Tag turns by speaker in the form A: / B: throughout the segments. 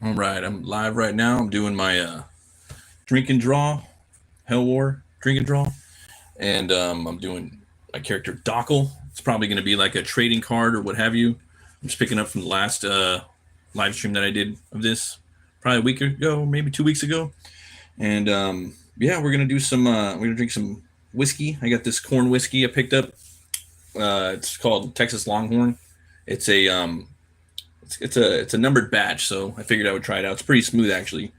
A: All right, I'm live right now. I'm doing my drink and draw, Helwär drink and draw, and I'm doing my character Dokkel. It's probably going to be like a trading card or what have you. I'm just picking up from the last live stream that I did of this, probably a week ago, maybe 2 weeks ago, and yeah, we're gonna do some. We're gonna drink some whiskey. I got this corn whiskey I picked up. It's called Texas Longhorn. It's a it's a numbered batch, so I figured I would try it out. It's pretty smooth actually.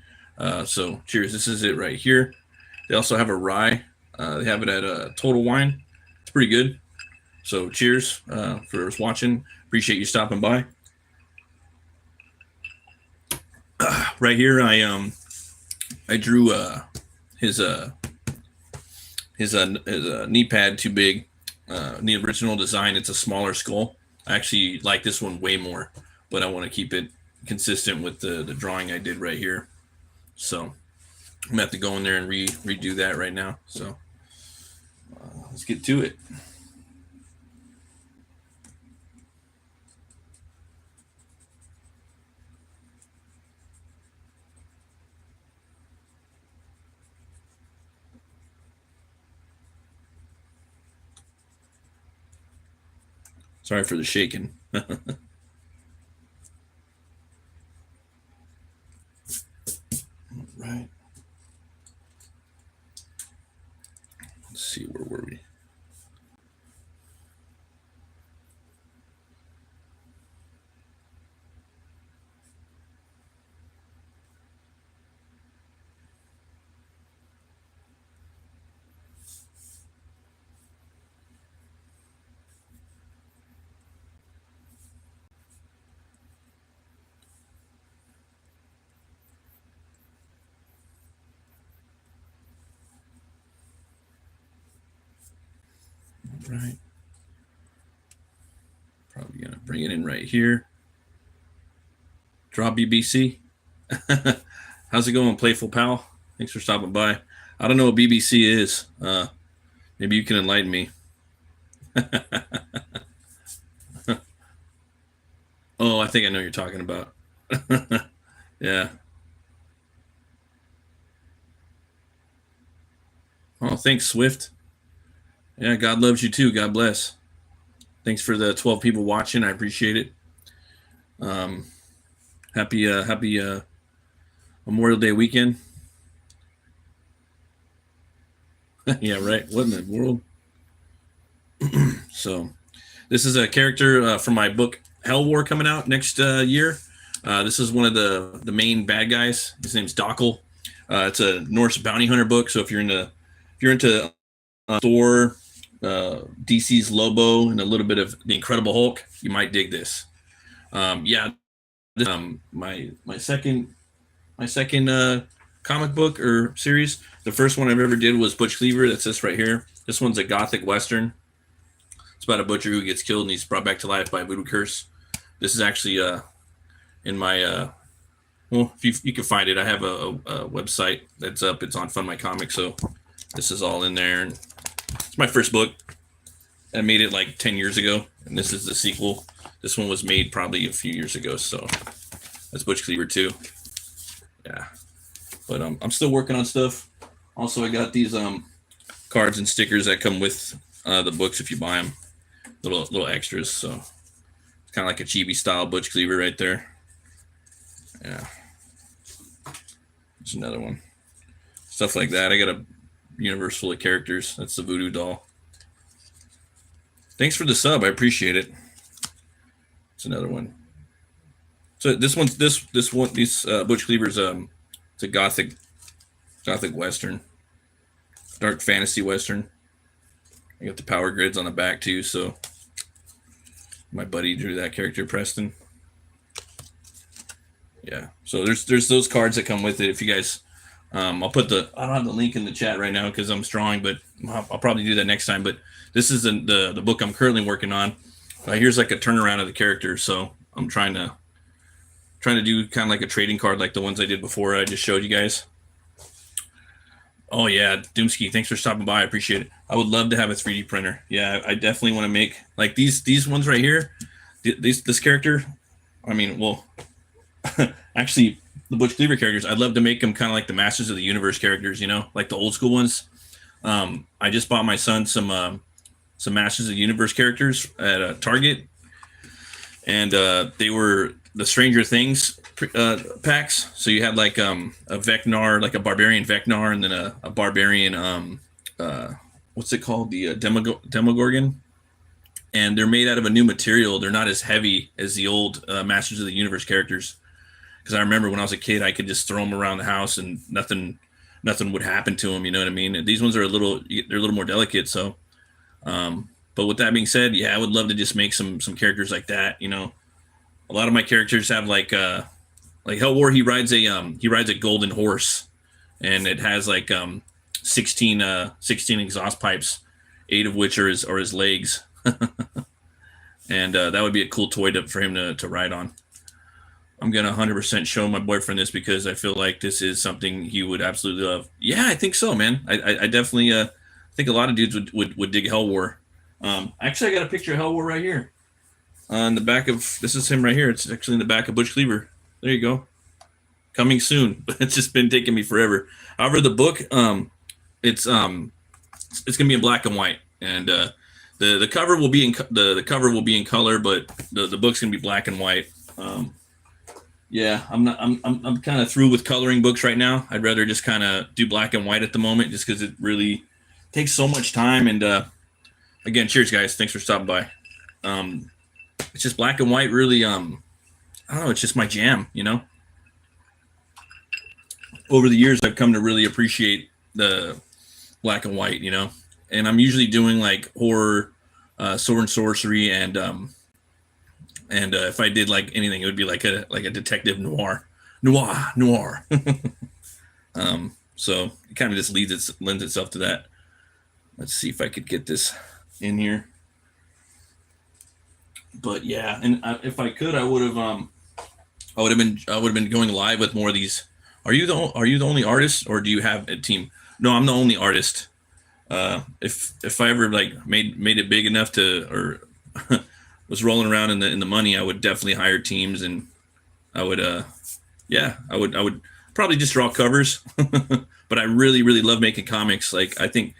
A: So cheers. This is it right here. They also have a rye. They have it at Total Wine. It's pretty good. So cheers for watching. Appreciate you stopping by. Right here, I drew his knee pad too big. The original design, it's a smaller skull. I actually like this one way more, but I want to keep it consistent with the drawing I did right here. So I'm gonna have to go in there and redo that right now. So let's get to it. Sorry for the shaking. Right. Let's see, where were we? Right. Probably gonna bring it in right here. Draw BBC. How's it going, Playful Pal? Thanks for stopping by. I don't know what BBC is. Maybe you can enlighten me. Oh, I think I know what you're talking about. Yeah. Oh, thanks, Swift. Yeah, God loves you too. God bless. Thanks for the 12 people watching. I appreciate it. Happy Memorial Day weekend. Yeah, right. What in the world? So, this is a character from my book Helwär coming out next year. This is one of the main bad guys. His name's Dokkel. It's a Norse bounty hunter book. So if you're into Thor, DC's Lobo, and a little bit of the Incredible Hulk, you might dig this. Yeah, my second comic book or series. The first one I've ever did was Butch Cleaver. That's this right here. This one's a gothic western. It's about a butcher who gets killed and he's brought back to life by a voodoo curse. This is actually in my well, if you can find it, I have a website that's up. It's on Fund My Comics, so this is all in there. And it's my first book. I made it like 10 years ago, and this is the sequel. This one was made probably a few years ago, so that's Butch Cleaver too. Yeah, but I'm still working on stuff. Also, I got these cards and stickers that come with the books if you buy them. Little extras, so it's kind of like a chibi style Butch Cleaver right there. Yeah, there's another one. Stuff like that. I got a universe full of characters. That's the voodoo doll. Thanks for the sub. I appreciate it. It's another one. So this Butch Cleaver's it's a gothic western, dark fantasy western. I got the power grids on the back too, so my buddy drew that character, Preston. Yeah, so there's those cards that come with it. If you guys, I don't have the link in the chat right now because I'm drawing, but I'll probably do that next time. But this is the book I'm currently working on. Here's like a turnaround of the character, so I'm trying to do kind of like a trading card like the ones I did before I just showed you guys. Oh yeah, Doomski, thanks for stopping by. I appreciate it. I would love to have a 3D printer. Yeah, I definitely want to make like these ones right here. This character, I mean, well, actually, the Butch Cleaver characters, I'd love to make them kind of like the Masters of the Universe characters, like the old school ones. I just bought my son some Masters of the Universe characters at Target, and they were the Stranger Things packs. So you had like a Vecnar, like a barbarian Vecnar, and then a barbarian what's it called, the Demogorgon. And they're made out of a new material. They're not as heavy as the old Masters of the Universe characters. Because I remember when I was a kid, I could just throw them around the house and nothing would happen to them. You know what I mean? And these ones are they're a little more delicate. So, but with that being said, yeah, I would love to just make some characters like that. A lot of my characters have like Helwär. He rides a golden horse, and it has like 16 exhaust pipes, 8 of which are his legs. And that would be a cool toy for him to ride on. I'm gonna 100% show my boyfriend this because I feel like this is something he would absolutely love. Yeah, I think so, man. I definitely think a lot of dudes would dig Helwär. Actually, I got a picture of Helwär right here on the back of. This is him right here. It's actually in the back of Butch Cleaver. There you go. Coming soon. It's just been taking me forever. However, the book, it's gonna be in black and white, and the cover will be in color, but the book's gonna be black and white. Yeah, I'm kind of through with coloring books right now. I'd rather just kind of do black and white at the moment, just because it really takes so much time. And again, cheers, guys. Thanks for stopping by. It's just black and white, really. I don't know. It's just my jam, Over the years, I've come to really appreciate the black and white, And I'm usually doing like horror, sword and sorcery, and if I did like anything, it would be like a detective noir. So it kind of just lends itself to that. Let's see if I could get this in here. But yeah, and if I could, I would have been going live with more of these. Are you the only artist, or do you have a team? No, I'm the only artist. If I ever like made it big enough or was rolling around in the money, I would definitely hire teams, and I would I would probably just draw covers. But I really love making comics. Like I think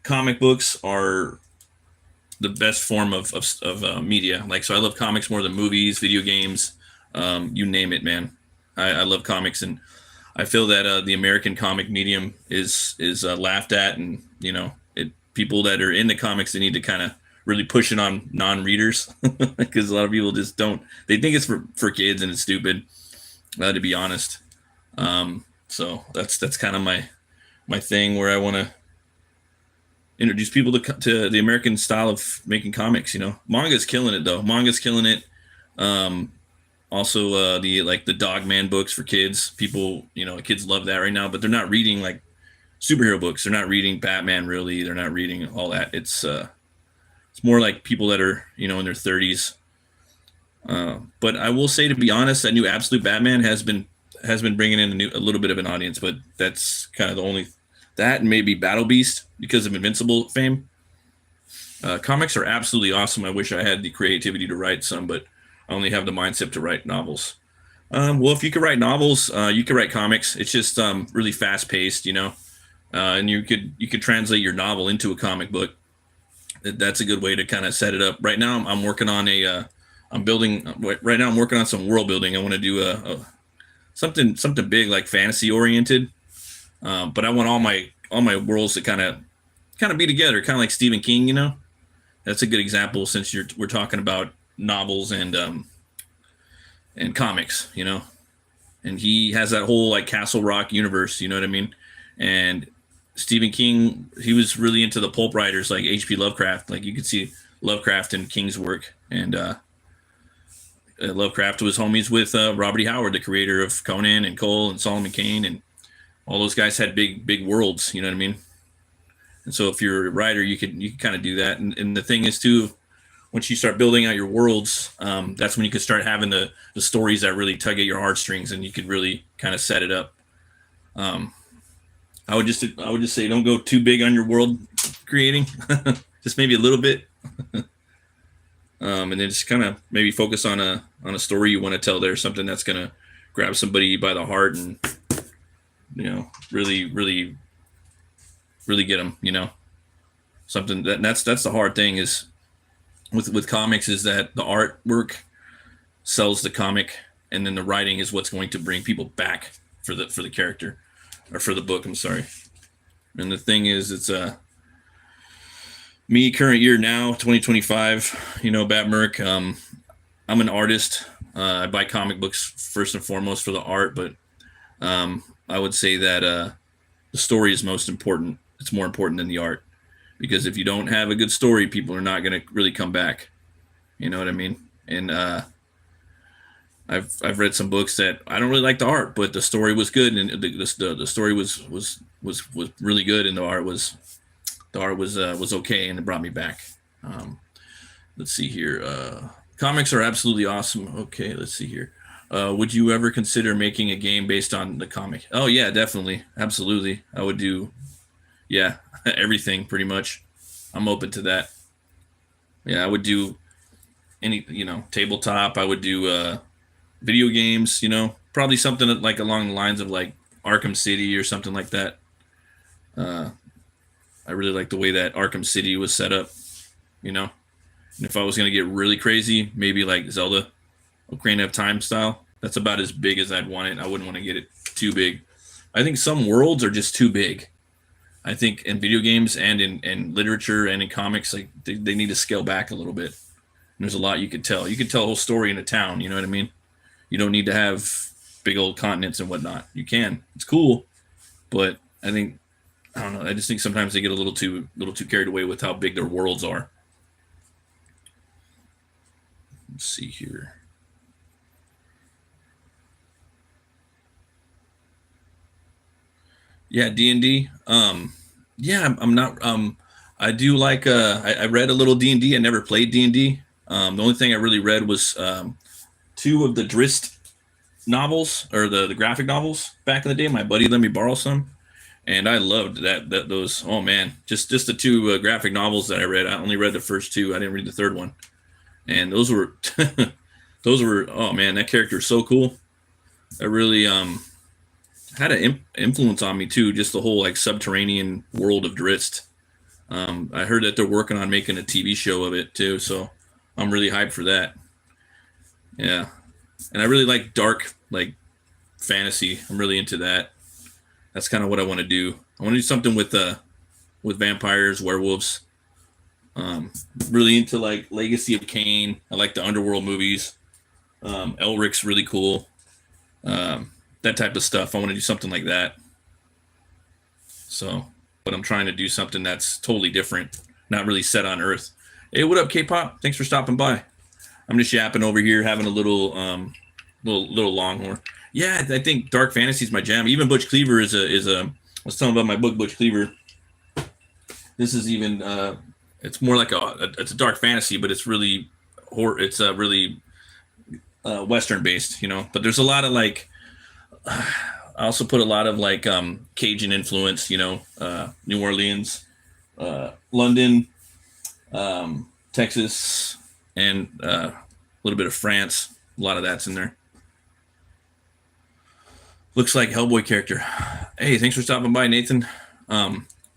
A: comic books are the best form of media. Like, so I love comics more than movies, video games, you name it, man. I love comics, and I feel that the American comic medium is laughed at, and people that are into comics, they need to kind of really push it on non-readers, because a lot of people just don't. They think it's for kids, and it's stupid, to be honest. So that's kind of my thing, where I want to introduce people to the American style of making comics. Manga's killing it though. Manga's killing it. Also, the Dogman books for kids. People, kids love that right now, but they're not reading like superhero books. They're not reading Batman, really. They're not reading all that. It's more like people that are, in their 30s. But I will say, to be honest, that new Absolute Batman has been bringing in a little bit of an audience, but that's kind of the only, that and maybe Battle Beast because of Invincible fame. Comics are absolutely awesome. I wish I had the creativity to write some, but I only have the mindset to write novels. Well, if you could write novels, you could write comics. It's just really fast paced, and you could translate your novel into a comic book. That's a good way to kind of set it up. Right now, I'm working on I'm working on some world building. I want to do something big, like fantasy oriented. But I want all my worlds to kind of be together, kind of like Stephen King. That's a good example, since we're talking about novels and comics. And he has that whole like Castle Rock universe. You know what I mean? And Stephen King, he was really into the pulp writers like H.P. Lovecraft. Like, you could see Lovecraft in King's work, and Lovecraft was homies with Robert E. Howard, the creator of Conan and Cole and Solomon Kane, and all those guys had big worlds. You know what I mean? And so if you're a writer, you can kind of do that. And the thing is too, once you start building out your worlds, that's when you can start having the stories that really tug at your heartstrings, and you could really kind of set it up. I would just say, don't go too big on your world creating, just maybe a little bit. and then just kind of maybe focus on a story you want to tell there, something that's gonna grab somebody by the heart and really get them. Something that's the hard thing is with comics is that the artwork sells the comic, and then the writing is what's going to bring people back for the character or for the book. I'm sorry. And the thing is, it's me current year now, 2025. Bat Merc. I'm an artist. I buy comic books first and foremost for the art, but I would say that the story is most important. It's more important than the art, because if you don't have a good story, people are not going to really come back. You know what I mean? And I've read some books that I don't really like the art, but the story was good, and the story was really good, and the art was okay, and it brought me back. Let's see here. Comics are absolutely awesome. Okay, let's see here. Would you ever consider making a game based on the comic? Oh yeah, definitely, absolutely. I would do, yeah, everything pretty much. I'm open to that. Yeah, I would do any, tabletop. I would do video games. Probably something like along the lines of like Arkham City or something like that. I really like the way that Arkham City was set up. And if I was gonna get really crazy, maybe like Zelda, Ocarina of Time style. That's about as big as I'd want it. I wouldn't want to get it too big. I think some worlds are just too big. I think in video games and in literature and in comics, like they need to scale back a little bit. And there's a lot you could tell. You could tell a whole story in a town. You know what I mean? You don't need to have big old continents and whatnot. You can. It's cool, but I don't know. I just think sometimes they get a little too carried away with how big their worlds are. Let's see here. Yeah, D&D. Yeah, I'm not. I do like. I read a little D&D. I never played D&D. The only thing I really read was two of the Drist novels, or the graphic novels back in the day. My buddy let me borrow some, and I loved those. Oh man, just the two graphic novels that I read. I only read the first two. I didn't read the third one, and those were those were. Oh man, that character is so cool. I really had an influence on me too. Just the whole like subterranean world of Drizzt. I heard that they're working on making a TV show of it too, so I'm really hyped for that. Yeah, and I really like dark like fantasy. I'm really into that. That's kind of what I want to do. I want to do something with vampires, werewolves. Really into like Legacy of Kain. I like the underworld movies. Elric's really cool. That type of stuff. I want to do something like that. So, but I'm trying to do something that's totally different, not really set on Earth. Hey, what up, K-pop? Thanks for stopping by. I'm just yapping over here, having a little longhorn. Yeah, I think dark fantasy is my jam. Even Butch Cleaver is a. I was telling about my book, Butch Cleaver. This is even. It's more like it's a dark fantasy, but it's really it's really Western based, But there's a lot of like. I also put a lot of like Cajun influence, New Orleans, London, Texas, and a little bit of France. A lot of that's in there. Looks like Hellboy character. Hey, thanks for stopping by, Nathan.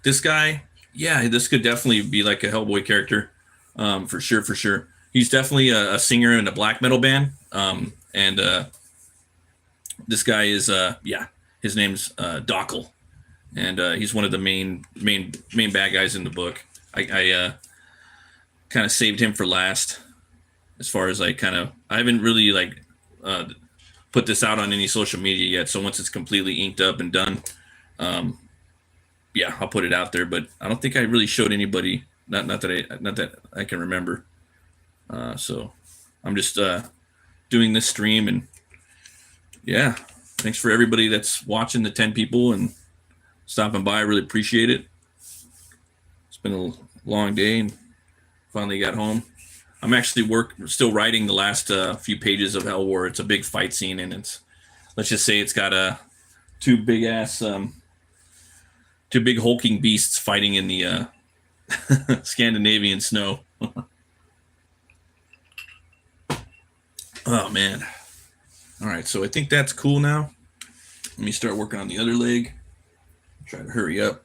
A: This guy, yeah, this could definitely be like a Hellboy character, for sure. He's definitely a singer in a black metal band, and this guy is, his name's Dokkel, and he's one of the main bad guys in the book. I kind of saved him for last, as far as I haven't really like put this out on any social media yet. So once it's completely inked up and done, I'll put it out there. But I don't think I really showed anybody. Not that I can remember. So I'm just doing this stream, and yeah, thanks for everybody that's watching, the 10 people and stopping by. I really appreciate it. It's been a long day and finally got home. I'm actually still writing the last few pages of Helwär. It's a big fight scene, and let's just say it's got two big hulking beasts fighting in the Scandinavian snow. Oh man. All right, so I think that's cool now. Let me start working on the other leg. Try to hurry up.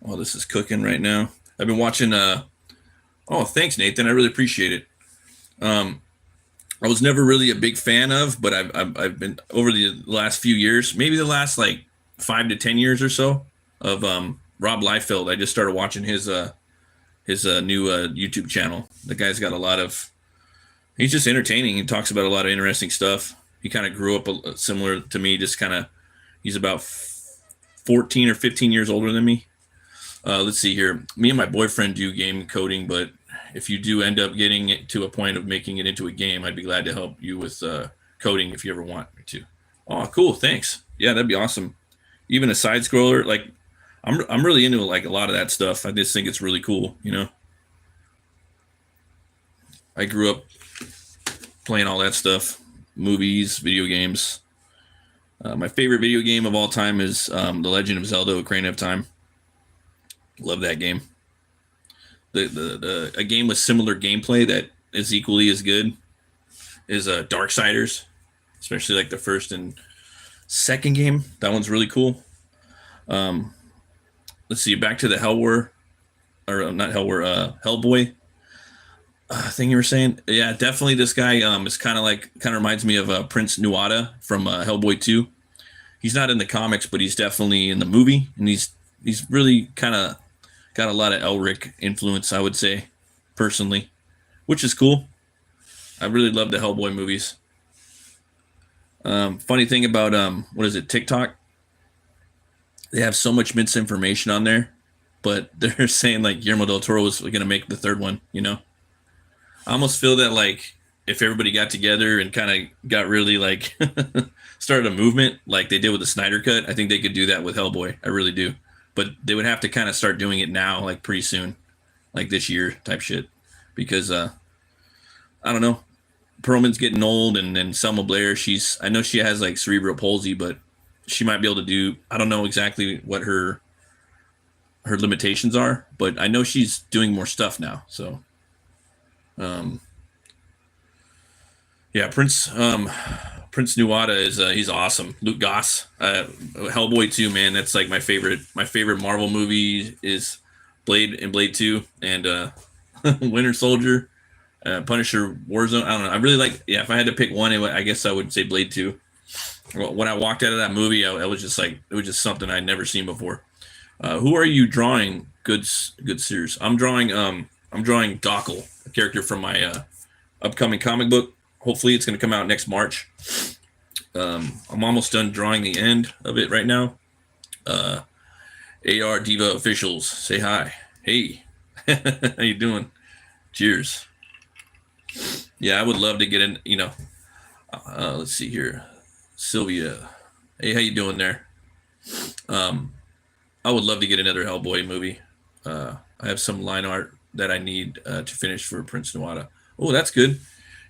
A: Oh, this is cooking right now. I've been watching. Oh, thanks, Nathan. I really appreciate it. Um, I was never really a big fan of, but I've been over the last few years, maybe the last like 5 to 10 years or so, of Rob Liefeld. I just started watching his new YouTube channel. The guy's got a lot of. He's just entertaining. He talks about a lot of interesting stuff. He kind of grew up similar to me. Just kind of, he's about 14 or 15 years older than me. Let's see here. Me and my boyfriend do game coding, but if you do end up getting it to a point of making it into a game, I'd be glad to help you with coding if you ever want me to. Oh, cool. Thanks. Yeah, that'd be awesome. Even a side scroller, like I'm really into like a lot of that stuff. I just think it's really cool. I grew up playing all that stuff, movies, video games. My favorite video game of all time is The Legend of Zelda: Ocarina of Time. Love that game. A game with similar gameplay that is equally as good is Darksiders, especially like the first and second game. That one's really cool. Let's see, back to the Helwär, or not Helwär, Hellboy thing you were saying. Yeah, definitely this guy is kind of reminds me of Prince Nuada from Hellboy 2. He's not in the comics, but he's definitely in the movie, and he's really kind of got a lot of Elric influence, I would say, personally, which is cool. I really love the Hellboy movies. Funny thing about what is it, TikTok? They have so much misinformation on there, but they're saying like Guillermo del Toro was going to make the third one. I almost feel that like if everybody got together and kind of got really like started a movement like they did with the Snyder Cut, I think they could do that with Hellboy. I really do. But they would have to kind of start doing it now, like pretty soon, like this year type shit. Because I don't know, Perlman's getting old, and then Selma Blair, I know she has like cerebral palsy, but she might be able to do. I don't know exactly what her limitations are, but I know she's doing more stuff now. So, yeah, Prince Nuada is he's awesome. Luke Goss, Hellboy 2, man, that's like my favorite Marvel movie is Blade and Blade 2, and Winter Soldier, Punisher, Warzone. I don't know. I really like. Yeah, if I had to pick one, I guess I would say Blade 2. When I walked out of that movie, I was just like, it was just something I'd never seen before. Who are you drawing? Good series. I'm drawing Dokkel, a character from my upcoming comic book. Hopefully, it's going to come out next March. I'm almost done drawing the end of it right now. AR Diva officials, say hi. Hey, how you doing? Cheers. Yeah, I would love to get in. Let's see here, Sylvia. Hey, how you doing there? I would love to get another Hellboy movie. I have some line art that I need to finish for Prince Nuada. Oh, that's good.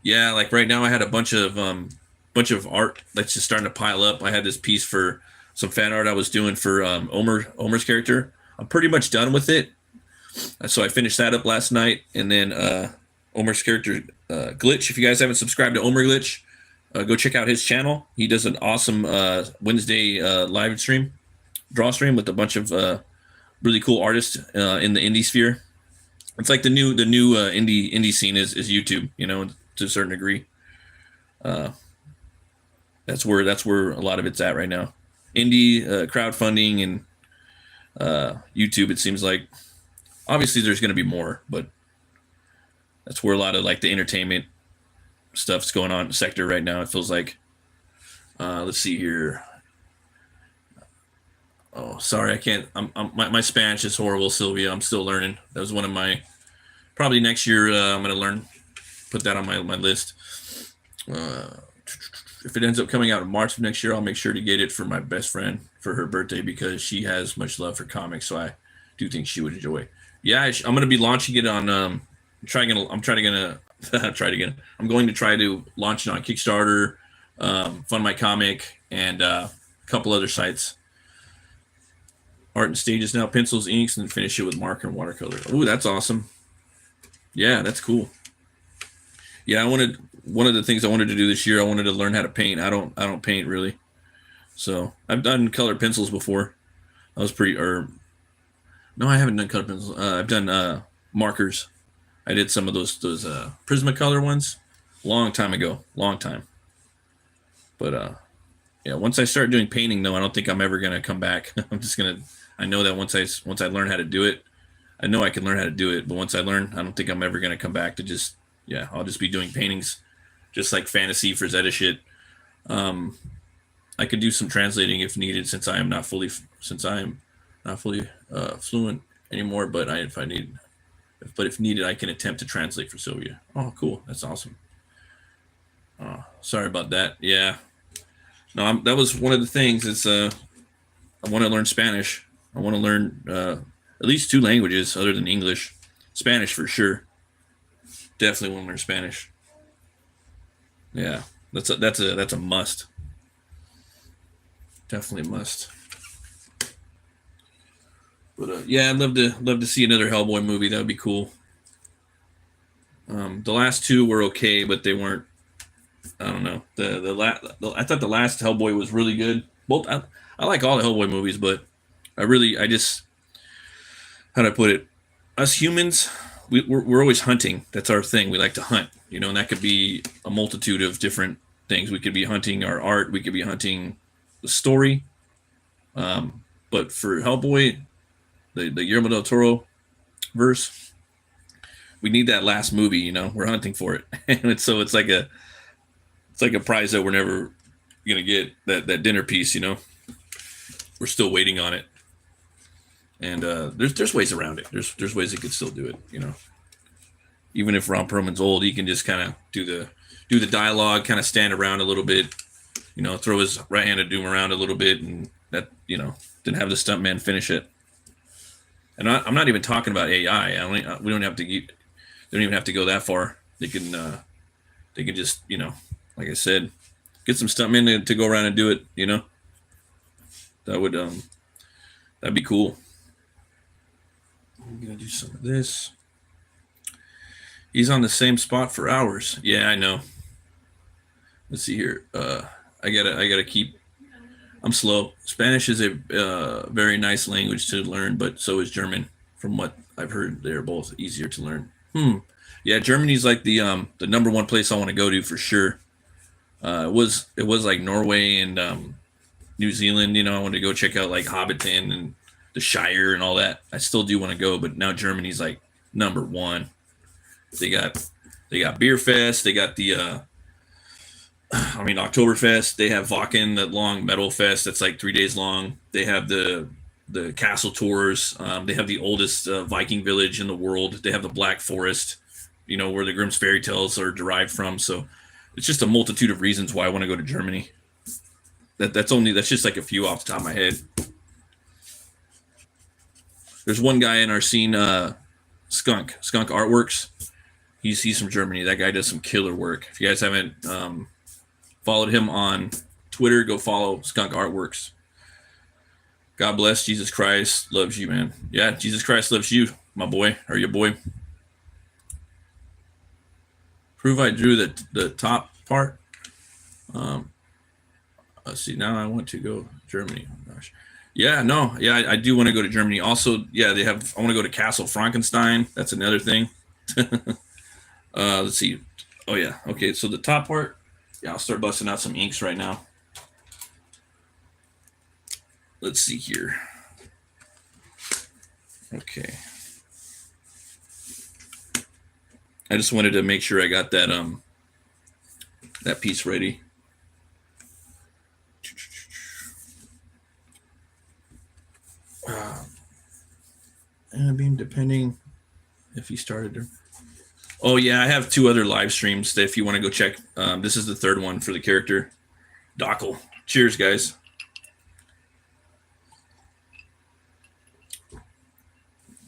A: Yeah, like right now I had a bunch of art that's just starting to pile up. I had this piece for some fan art I was doing for Omer's character. I'm pretty much done with it. So I finished that up last night, and then Omer's character Glitch. If you guys haven't subscribed to Omer Glitch, go check out his channel. He does an awesome Wednesday live stream, draw stream with a bunch of really cool artists in the indie sphere. It's like the new indie scene is YouTube, to a certain degree. That's where a lot of it's at right now. Indie crowdfunding and YouTube. It seems like obviously there's going to be more, but that's where a lot of like the entertainment stuff's going on in the sector right now. It feels like. Let's see here. Oh, sorry, I can't. My Spanish is horrible, Sylvia. I'm still learning. That was one of my. Probably next year I'm going to learn. Put that on my list. If it ends up coming out in March of next year, I'll make sure to get it for my best friend for her birthday because she has much love for comics. So I do think she would enjoy. Yeah, I'm going to be launching it on. I'm going to try to launch it on Kickstarter, Fund My Comic, and a couple other sites. Art and stages now, pencils, inks, and finish it with marker and watercolor. Ooh, that's awesome. Yeah, that's cool. Yeah, I wanted one of the things I wanted to do this year. I wanted to learn how to paint. I don't paint really. So I've done colored pencils before. I was pretty or no, I haven't done colored pencils. I've done markers. I did some of those Prismacolor ones, long time ago, long time. But yeah, once I start doing painting though, I don't think I'm ever gonna come back. I'm just gonna. I know that once I learn how to do it, I know I can learn how to do it. But once I learn, I don't think I'm ever gonna come back to just yeah. I'll just be doing paintings, just like fantasy Frazetta shit. Um, I could do some translating if needed, since I am not fully fluent anymore. But if I need, but if needed, I can attempt to translate for Sylvia. Oh, cool, that's awesome. Sorry about that. Yeah, no, that was one of the things. It's I want to learn Spanish. I want to learn at least two languages other than English. Spanish for sure. Definitely want to learn Spanish. Yeah, that's a must. Definitely a must. But yeah, I'd love to see another Hellboy movie. That would be cool. The last two were okay, but they weren't. I don't know. I thought the last Hellboy was really good. Both I like all the Hellboy movies, but I just how do I put it? Us humans, we're always hunting. That's our thing. We like to hunt, and that could be a multitude of different things. We could be hunting our art. We could be hunting the story. But for Hellboy, the Guillermo del Toro verse, we need that last movie. We're hunting for it, and so it's like a prize that we're never gonna get. That dinner piece. We're still waiting on it, and there's ways around it. There's ways he could still do it. Even if Ron Perlman's old, he can just kind of do the dialogue, kind of stand around a little bit, throw his right-handed doom around a little bit, and that didn't have the stuntman finish it. And I'm not even talking about AI. We don't have to they don't even have to go that far. They can just like I said, get some stuntmen to go around and do it. That would that'd be cool. I'm gonna do some of this. He's on the same spot for hours. Yeah, I know. Let's see here. I gotta keep. I'm slow. Spanish is a very nice language to learn, but so is German. From what I've heard, they're both easier to learn. Yeah, Germany's like the number one place I want to go to for sure. It was like Norway and New Zealand. I wanted to go check out like Hobbiton and the Shire and all that. I still do want to go, but now Germany's like number one. They got Beer Fest. They got the Oktoberfest. They have Wacken, that long metal fest that's like 3 days long. They have the castle tours. They have the oldest Viking village in the world. They have the Black Forest, where the Grimm's fairy tales are derived from. So it's just a multitude of reasons why I want to go to Germany. That's just like a few off the top of my head. There's one guy in our scene, Skunk Artworks. He's from Germany. That guy does some killer work. If you guys haven't followed him on Twitter, go follow Skunk Artworks. God bless. Jesus Christ loves you, man. Yeah, Jesus Christ loves you, my boy, or your boy. Prove I drew the top part. Let's see. Now I want to go Germany. Oh, gosh. Yeah, no. Yeah, I do want to go to Germany. Also, yeah, I want to go to Castle Frankenstein. That's another thing. Let's see. Oh, yeah. Okay, so the top part. Yeah, I'll start busting out some inks right now. Let's see here. Okay. I just wanted to make sure I got that piece ready. I mean, depending if he started to. Oh yeah, I have 2 other live streams that if you want to go check. This is the 3rd one for the character, Dokkel. Cheers, guys.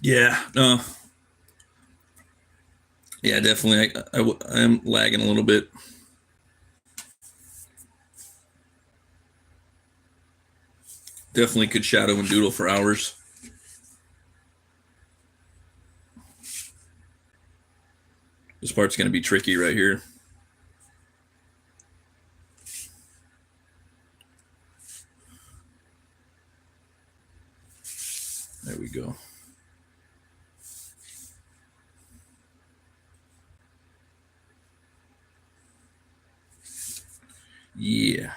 A: Yeah, no. Yeah, definitely. I am lagging a little bit. Definitely could shadow and doodle for hours. This part's going to be tricky right here. There we go. Yeah.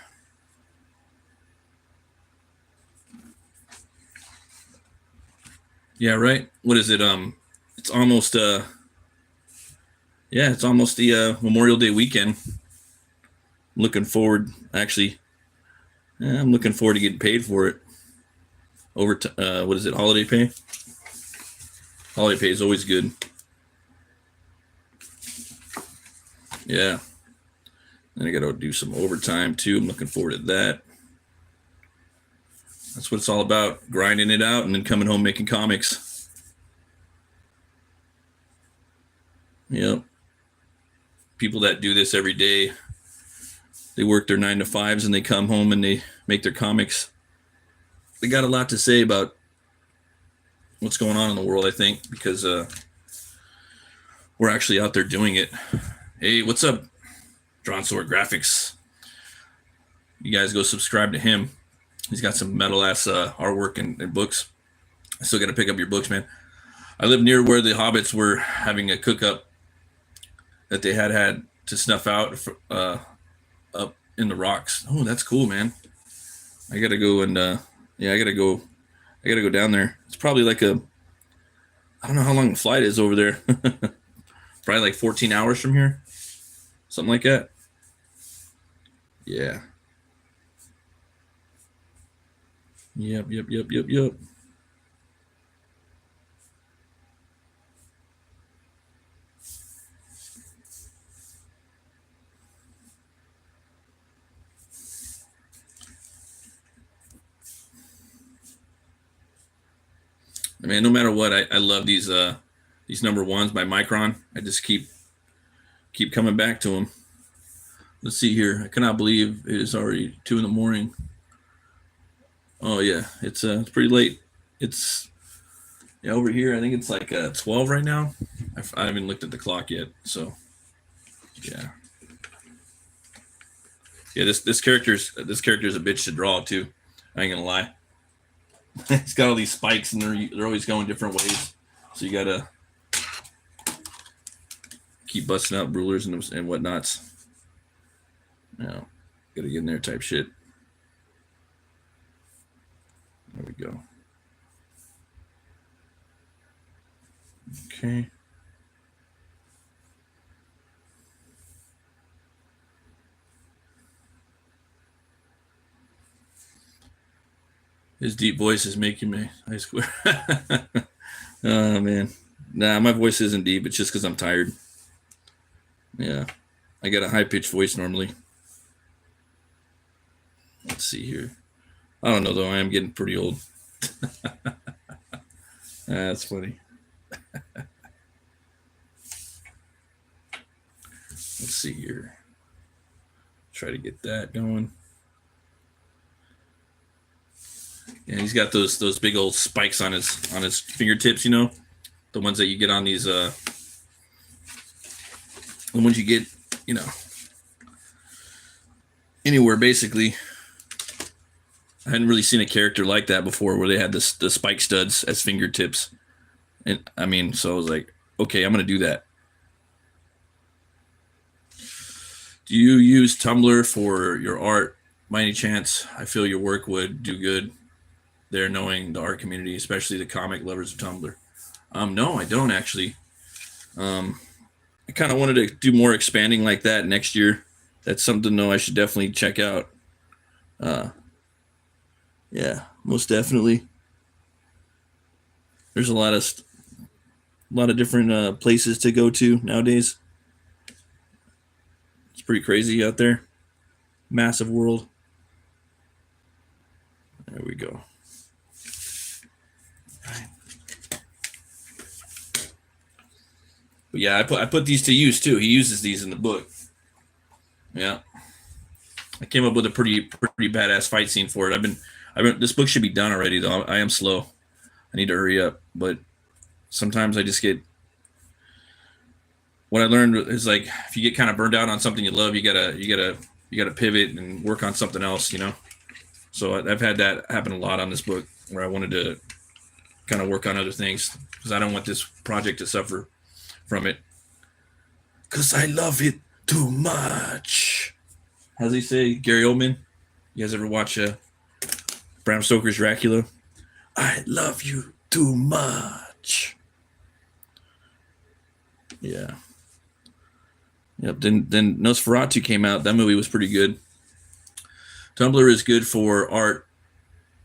A: Yeah, right. What is it? It's almost yeah, it's almost the Memorial Day weekend. I'm looking forward. Actually, yeah, I'm looking forward to getting paid for it. Over to what is it? Holiday pay. Holiday pay is always good. Yeah. Then I got to do some overtime too. I'm looking forward to that. That's what it's all about, grinding it out and then coming home making comics. Yep. People that do this every day, they work their 9 to 5s and they come home and they make their comics. They got a lot to say about what's going on in the world, I think, because we're actually out there doing it. Hey, what's up, Drawn Sword Graphics? You guys go subscribe to him. He's got some metal ass artwork and books. I still got to pick up your books, man. I live near where the hobbits were having a cook up that they had to snuff out up in the rocks. Oh, that's cool, man. I gotta go and yeah, I gotta go down there. It's probably like I don't know how long the flight is over there. Probably like 14 hours from here, something like that. Yeah. Yep. Man, no matter what, I love these number ones by Micron. I just keep coming back to them. Let's see here. I cannot believe it is already 2 a.m. Oh yeah, it's pretty late. It's over here. I think it's like 12 right now. I haven't looked at the clock yet. So yeah. This character's a bitch to draw too. I ain't gonna lie. He's got all these spikes and they're always going different ways. So you gotta keep busting out rulers and whatnots. Now, gotta get in there type shit. There we go. Okay. His deep voice is making me high square. Oh man. Nah, my voice isn't deep. It's just because I'm tired. Yeah. I got a high pitched voice normally. Let's see here. I don't know though. I am getting pretty old. That's funny. Let's see here. Try to get that going. Yeah, he's got those big old spikes on his fingertips, you know, the ones that you get on these the ones you get, you know, anywhere basically. I hadn't really seen a character like that before where they had the spike studs as fingertips. And I mean, so I was like, okay, I'm going to do that. Do you use Tumblr for your art by any chance? I feel your work would do good there, knowing the art community, especially the comic lovers of Tumblr. No, I don't actually. I kind of wanted to do more expanding like that next year. That's something though I should definitely check out. Yeah, most definitely. There's a lot of different places to go to nowadays. It's pretty crazy out there. Massive world. There we go. But yeah, I put these to use too. He uses these in the book. Yeah, I came up with a pretty badass fight scene for it. This book should be done already though. I am slow. I need to hurry up, but sometimes I just get what I learned is like if you get kind of burned out on something you love, you gotta pivot and work on something else, you know. So I've had that happen a lot on this book where I wanted to kind of work on other things because I don't want this project to suffer from it. Because I love it too much. How's he say, Gary Oldman? You guys ever watch Bram Stoker's Dracula? I love you too much. Yeah. Yep. Then Nosferatu came out. That movie was pretty good. Tumblr is good for art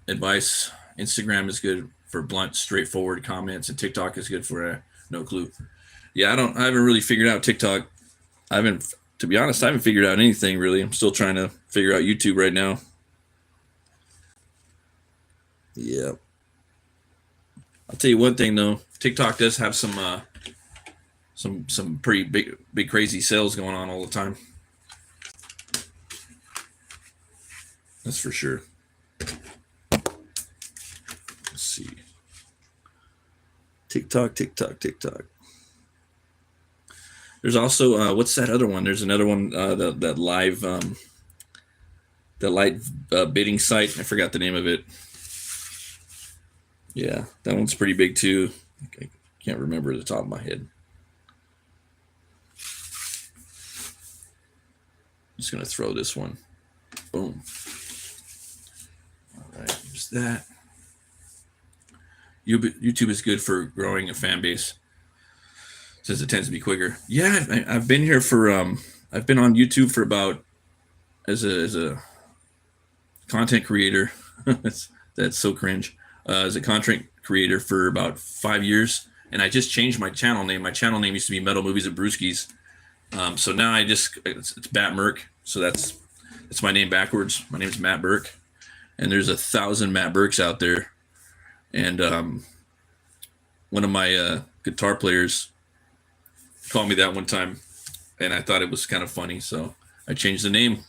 A: advice. Instagram is good for blunt, straightforward comments, and TikTok is good for no clue. Yeah, I haven't really figured out TikTok. To be honest, I haven't figured out anything really. I'm still trying to figure out YouTube right now. Yeah. I'll tell you one thing though. TikTok does have some pretty big crazy sales going on all the time. That's for sure. Let's see. TikTok. There's also what's that other one? There's another one that live bidding site. I forgot the name of it. Yeah, that one's pretty big too. I can't remember at the top of my head. Just gonna throw this one. Boom. All right, there's that. YouTube is good for growing a fan base since it tends to be quicker. Yeah, I've been here for I've been on YouTube for about as a content creator. that's so cringe. As a content creator for about 5 years, and I just changed my channel name. My channel name used to be Metal Movies and Brewskis. So now it's Matt Merck. So that's my name backwards. My name's Matt Burke, and there's 1,000 Matt Burks out there. And one of my guitar players called me that one time, and I thought it was kind of funny, so I changed the name.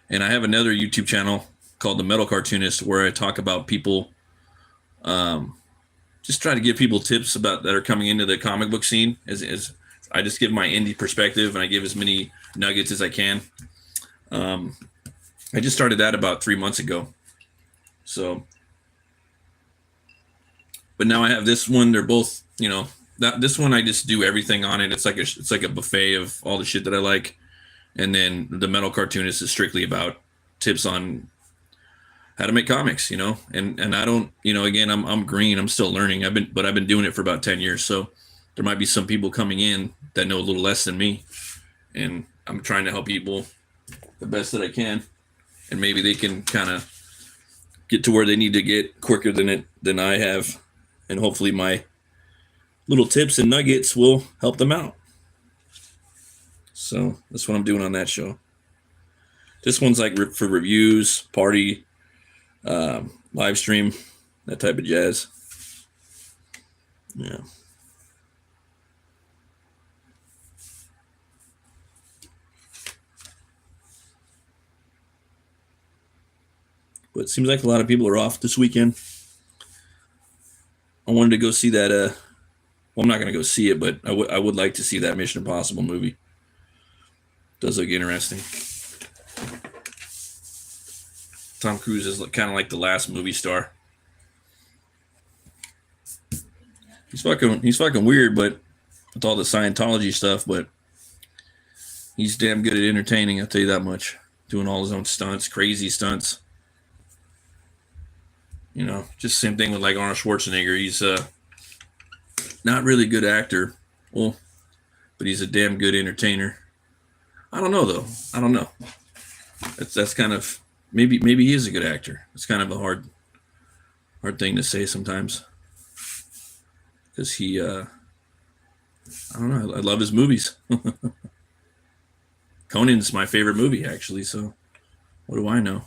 A: And I have another YouTube channel called The Metal Cartoonist where I talk about people, just try to give people tips that are coming into the comic book scene. As I just give my indie perspective, and I give as many nuggets as I can. I just started that about 3 months ago. So, but now I have this one. They're both, this one I just do everything on it. It's like a buffet of all the shit that I like. And then the Metal Cartoonist is strictly about tips on how to make comics, and I don't, again, I'm green. I'm still learning. I've been doing it for about 10 years. So there might be some people coming in that know a little less than me, and I'm trying to help people the best that I can. And maybe they can kind of get to where they need to get quicker than I have. And hopefully my little tips and nuggets will help them out. So that's what I'm doing on that show. This one's like for reviews, party, live stream, that type of jazz. Yeah. But it seems like a lot of people are off this weekend. I wanted to go see that. Well, I'm not going to go see it, but I would like to see that Mission Impossible movie. Does look interesting. Tom Cruise is kind of like the last movie star. He's fucking weird, but with all the Scientology stuff, but he's damn good at entertaining, I'll tell you that much. Doing all his own stunts, crazy stunts. Just same thing with like Arnold Schwarzenegger. He's not really a good actor, but he's a damn good entertainer. I don't know though. I don't know. That's kind of maybe he is a good actor. It's kind of a hard thing to say sometimes because he I don't know. I love his movies. Conan's my favorite movie actually. So what do I know?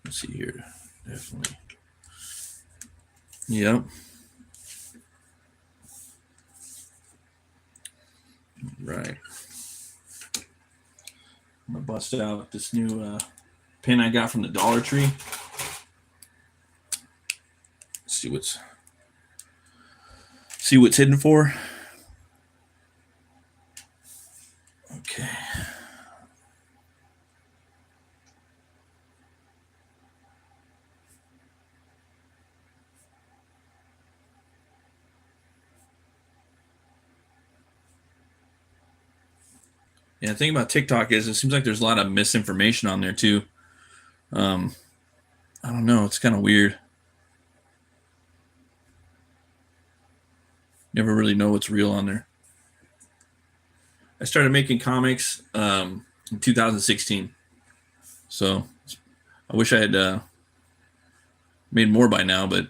A: Let's see here. Definitely. Yep. Right. I'm gonna bust out this new pin I got from the Dollar Tree. Let's see what's. see what's hidden for. Okay. Yeah, the thing about TikTok is it seems like there's a lot of misinformation on there too. I don't know. It's kind of weird. Never really know what's real on there. I started making comics in 2016. So I wish I had made more by now, but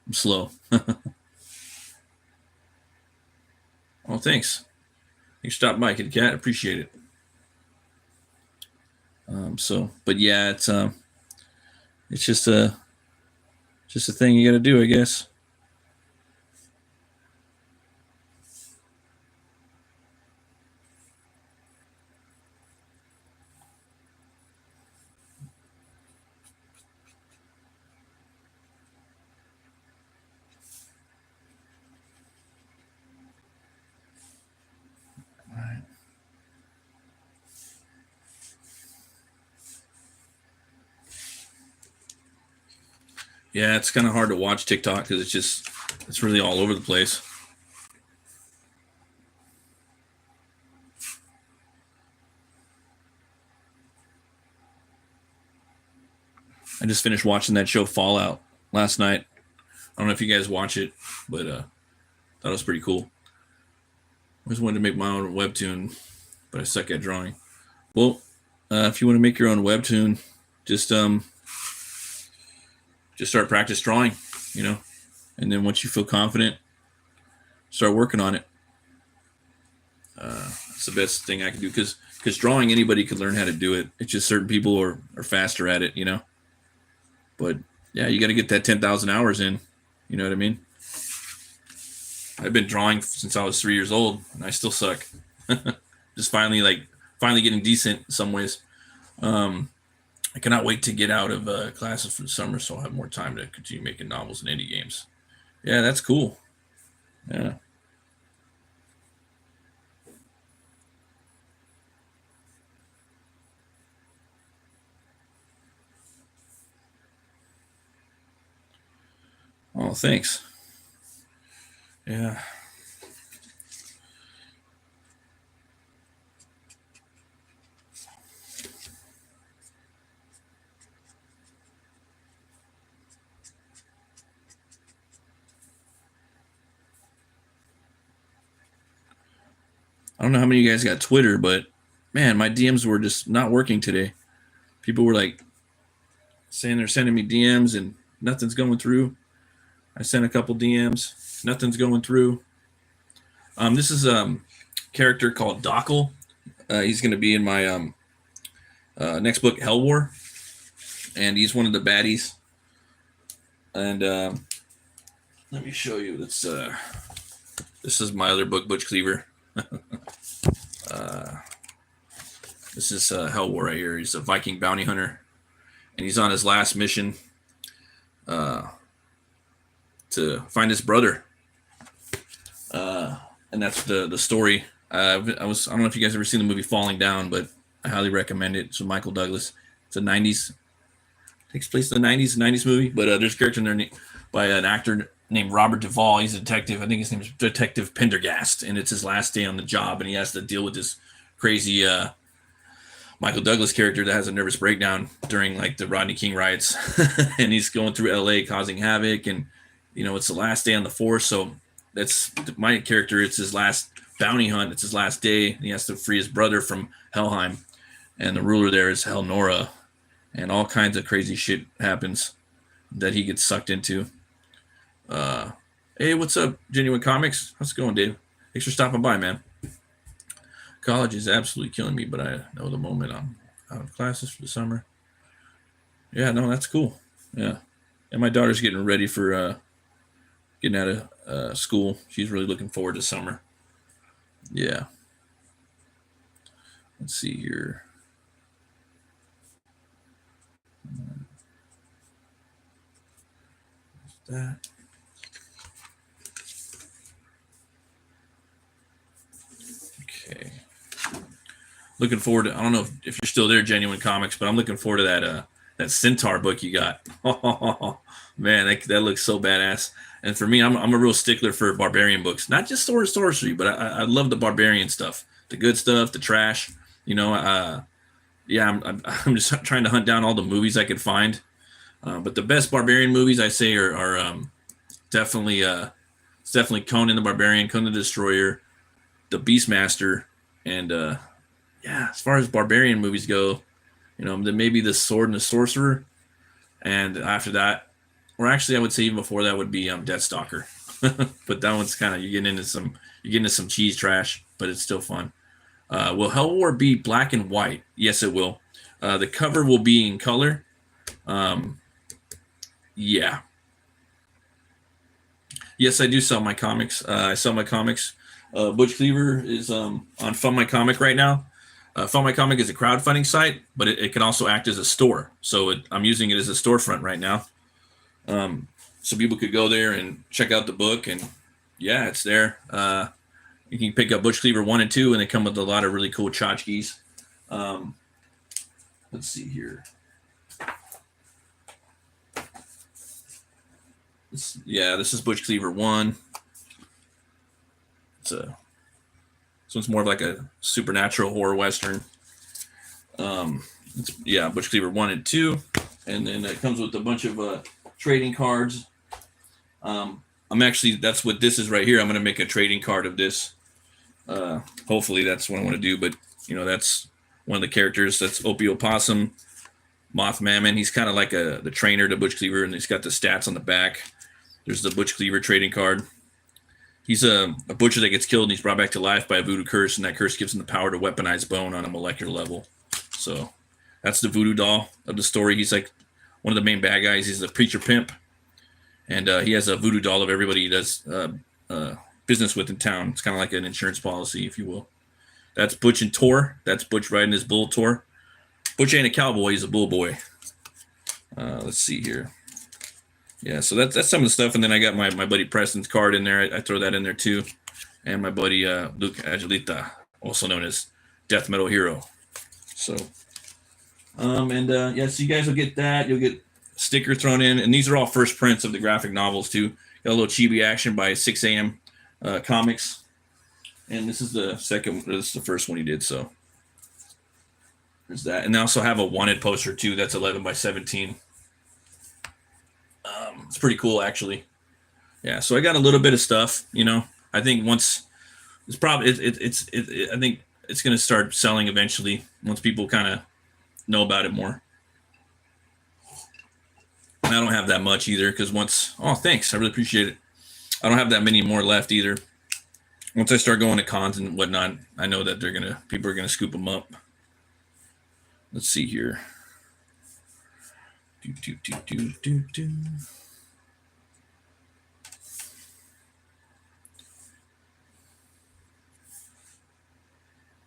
A: I'm slow. Oh, thanks. You stopped by, Kid Cat. Appreciate it. But yeah, it's just a thing you got to do, I guess. Yeah, it's kind of hard to watch TikTok because it's really all over the place. I just finished watching that show Fallout last night. I don't know if you guys watch it, but thought it was pretty cool. I always wanted to make my own webtoon, but I suck at drawing. Well, if you want to make your own webtoon, just start practice drawing, and then once you feel confident, start working on it. It's the best thing I can do because drawing, anybody could learn how to do it. It's just certain people are faster at it, But yeah, you got to get that 10,000 hours in. You know what I mean? I've been drawing since I was 3 years old, and I still suck. Just finally getting decent in some ways. I cannot wait to get out of classes for the summer, so I'll have more time to continue making novels and indie games. Yeah, that's cool. Yeah. Oh, thanks. Yeah. I don't know how many of you guys got Twitter, but man, my DMs were just not working today. People were like saying they're sending me DMs and nothing's going through. I sent a couple DMs, nothing's going through. This is a character called Dokkel. He's going to be in my next book, Helwär, and he's one of the baddies. And let me show you. This is my other book, Butch Cleaver. This is Helwär right here. He's a Viking bounty hunter, and he's on his last mission to find his brother. And that's the story. I don't know if you guys ever seen the movie Falling Down, but I highly recommend it. It's with Michael Douglas. It's a 90s, takes place in the 90s movie, but there's a character in there by an actor named Robert Duvall. He's a detective. I think his name is Detective Pendergast, and it's his last day on the job, and he has to deal with this crazy Michael Douglas character that has a nervous breakdown during like the Rodney King riots, and he's going through LA causing havoc, and it's the last day on the force, so that's my character. It's his last bounty hunt. It's his last day. He has to free his brother from Helheim, and the ruler there is Helnora, and all kinds of crazy shit happens that he gets sucked into. Hey, what's up, Genuine Comics? How's it going, Dave? Thanks for stopping by, man. College is absolutely killing me, but I know the moment I'm out of classes for the summer. Yeah, no, that's cool. Yeah, and my daughter's getting ready for getting out of school. She's really looking forward to summer. Yeah. Let's see here. That. Okay. Looking forward to, I don't know if you're still there, Genuine Comics, but I'm looking forward to that Centaur book you got. Oh, man, that looks so badass. And for me, I'm a real stickler for barbarian books, not just sword and sorcery, but I love the barbarian stuff, the good stuff, the trash. Yeah, I'm just trying to hunt down all the movies I could find. But the best barbarian movies I say are definitely it's definitely Conan the Barbarian, Conan the Destroyer, the Beastmaster, and yeah, as far as barbarian movies go, then maybe the Sword and the Sorcerer, and after that, or actually I would say even before that would be Deathstalker. But that one's kind of you're getting into some cheese trash, but it's still fun. Will Helwär be black and white? Yes, it will. The cover will be in color. Yeah. Yes, I do sell my comics. I sell my comics. Butch Cleaver is on Fund My Comic right now. Fund My Comic is a crowdfunding site, but it can also act as a store. So I'm using it as a storefront right now. So people could go there and check out the book, and yeah, it's there. You can pick up Butch Cleaver 1 and 2, and they come with a lot of really cool tchotchkes. Let's see here. This is Butch Cleaver 1. This one's more of like a supernatural horror western. Butch Cleaver 1 and 2. And then it comes with a bunch of trading cards. That's what this is right here. I'm going to make a trading card of this. Hopefully that's what I want to do. But, that's one of the characters. That's Opie Opossum, Moth Mammon. He's kind of like the trainer to Butch Cleaver, and he's got the stats on the back. There's the Butch Cleaver trading card. He's a butcher that gets killed, and he's brought back to life by a voodoo curse, and that curse gives him the power to weaponize bone on a molecular level. So that's the voodoo doll of the story. He's like one of the main bad guys. He's a preacher pimp, and he has a voodoo doll of everybody he does business with in town. It's kind of like an insurance policy, if you will. That's Butch and Tor. That's Butch riding his bull Tor. Butch ain't a cowboy. He's a bull boy. Let's see here. Yeah, so that's some of the stuff. And then I got my buddy Preston's card in there. I throw that in there too. And my buddy Luke Agilita, also known as Death Metal Hero. So, so you guys will get that. You'll get a sticker thrown in. And these are all first prints of the graphic novels too. Got a little chibi action by 6 a.m. Comics. And this is the first one he did. So there's that. And they also have a wanted poster too. That's 11 by 17. It's pretty cool, actually. Yeah, so I got a little bit of stuff. I think once it's probably I think it's going to start selling eventually once people kind of know about it more. And I don't have that much either because thanks, I really appreciate it. I don't have that many more left either. Once I start going to cons and whatnot, I know that people are gonna scoop them up. Let's see here. Do.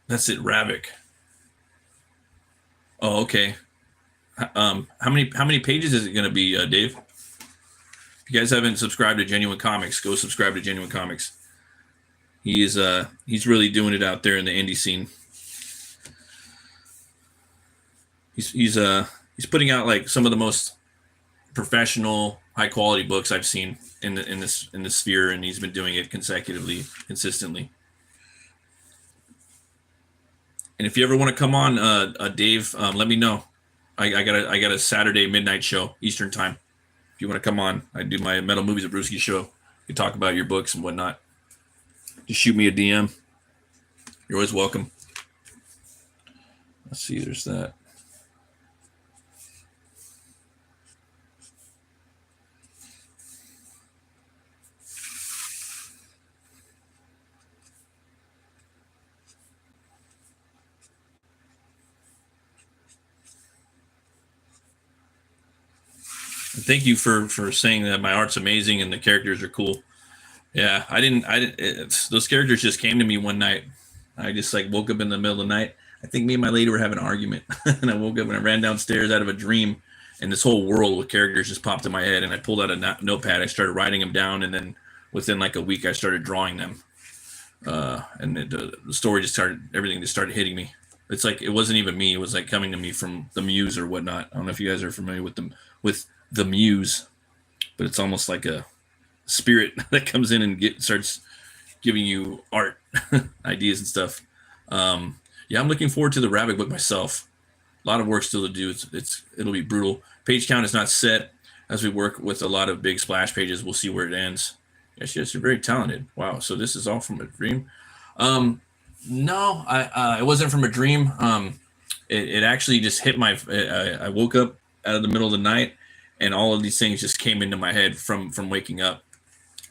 A: That's it, Ravik. Oh, okay. How many pages is it going to be, Dave? If you guys haven't subscribed to Genuine Comics, go subscribe to Genuine Comics. He's really doing it out there in the indie scene. He's putting out like some of the most professional, high quality books I've seen in this sphere, and he's been doing it consistently. And if you ever want to come on, Dave, let me know. I got a Saturday midnight show Eastern time. If you want to come on, I do my Metal Movies of Brewski show. You talk about your books and whatnot. Just shoot me a DM. You're always welcome. Let's see. There's that. Thank you for saying that my art's amazing and the characters are cool. Yeah, those characters just came to me one night. I just woke up in the middle of the night. I think me and my lady were having an argument, and I woke up and I ran downstairs out of a dream, and this whole world with characters just popped in my head. And I pulled out a notepad. I started writing them down, and then within like a week, I started drawing them. And the story just started, everything just started hitting me. It's like it wasn't even me; it was like coming to me from the muse or whatnot. I don't know if you guys are familiar with the muse, but it's almost like a spirit that comes in and starts giving you art ideas and stuff. Yeah, I'm looking forward to the rabbit book myself. A lot of work still to do. It'll be brutal. Page count is not set. As we work with a lot of big splash pages, we'll see where it ends. Yes, you're very talented. Wow. So this is all from a dream. No, it wasn't from a dream. It actually just hit my. I woke up out of the middle of the night, and all of these things just came into my head from waking up.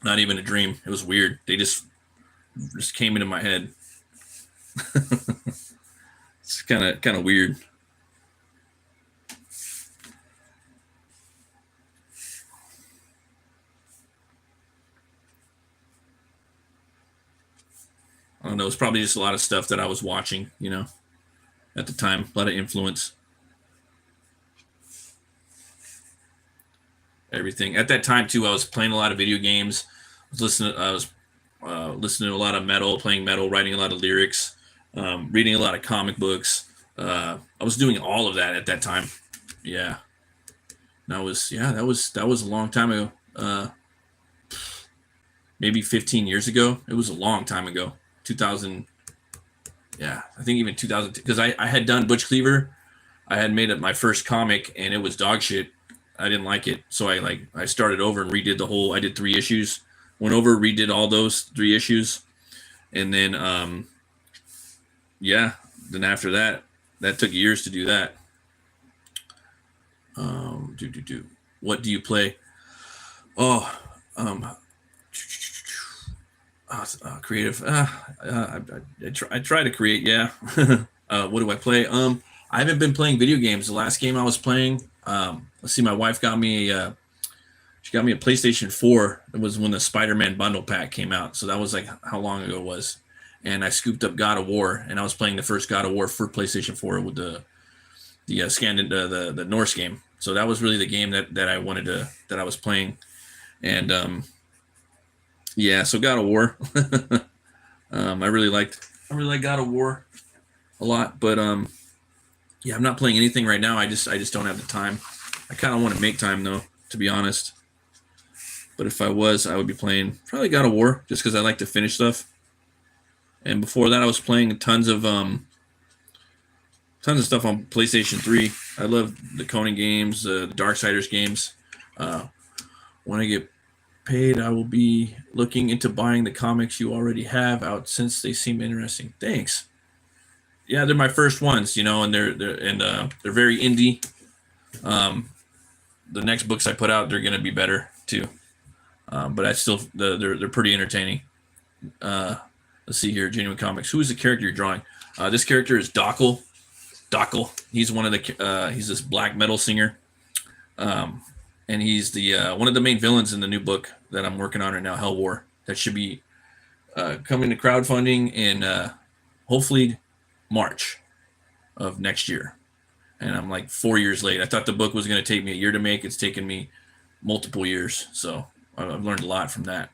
A: Not even a dream. It was weird. They just came into my head. It's kind of weird. I don't know. It's probably just a lot of stuff that I was watching, at the time. A lot of influence. Everything at that time too. I was playing a lot of video games. I was listening to a lot of metal, playing metal, writing a lot of lyrics, reading a lot of comic books. I was doing all of that at that time. Yeah, that was a long time ago. Maybe 15 years ago. It was a long time ago. 2000. Yeah, I think even 2000, because I had done Butch Cleaver. I had made it my first comic, and it was dog shit. I didn't like it, so I started over and redid the whole. I did 3 issues, went over, redid all those 3 issues, and then yeah, then after that took years to do that. Do what do you play? Oh, creative. I try to create. Yeah. What do I play? I haven't been playing video games. The last game I was playing, let's see, my wife got me she got me a PlayStation 4. It was when the Spider-Man bundle pack came out. So that was like how long ago it was. And I scooped up God of War, and I was playing the first God of War for PlayStation 4 with the the Norse game. So that was really the game that I wanted that I was playing. And yeah, so God of War. I really liked God of War a lot, but yeah, I'm not playing anything right now. I just don't have the time. I kind of want to make time though, to be honest. But if I was, I would be playing probably God of War just because I like to finish stuff. And before that, I was playing tons of stuff on PlayStation 3. I love the Conan games, the Darksiders games. When I get paid, I will be looking into buying the comics you already have out since they seem interesting. Thanks. Yeah, they're my first ones, and they're very indie. The next books I put out, they're gonna be better too. But I still they're pretty entertaining. Let's see here, Genuine Comics. Who is the character you're drawing? This character is Dokkel. Dokkel. He's one of the he's this black metal singer, and he's the one of the main villains in the new book that I'm working on right now, Helwär. That should be coming to crowdfunding in hopefully March of next year. And I'm like 4 years late. I thought the book was going to take me a year to make. It's taken me multiple years. So I've learned a lot from that.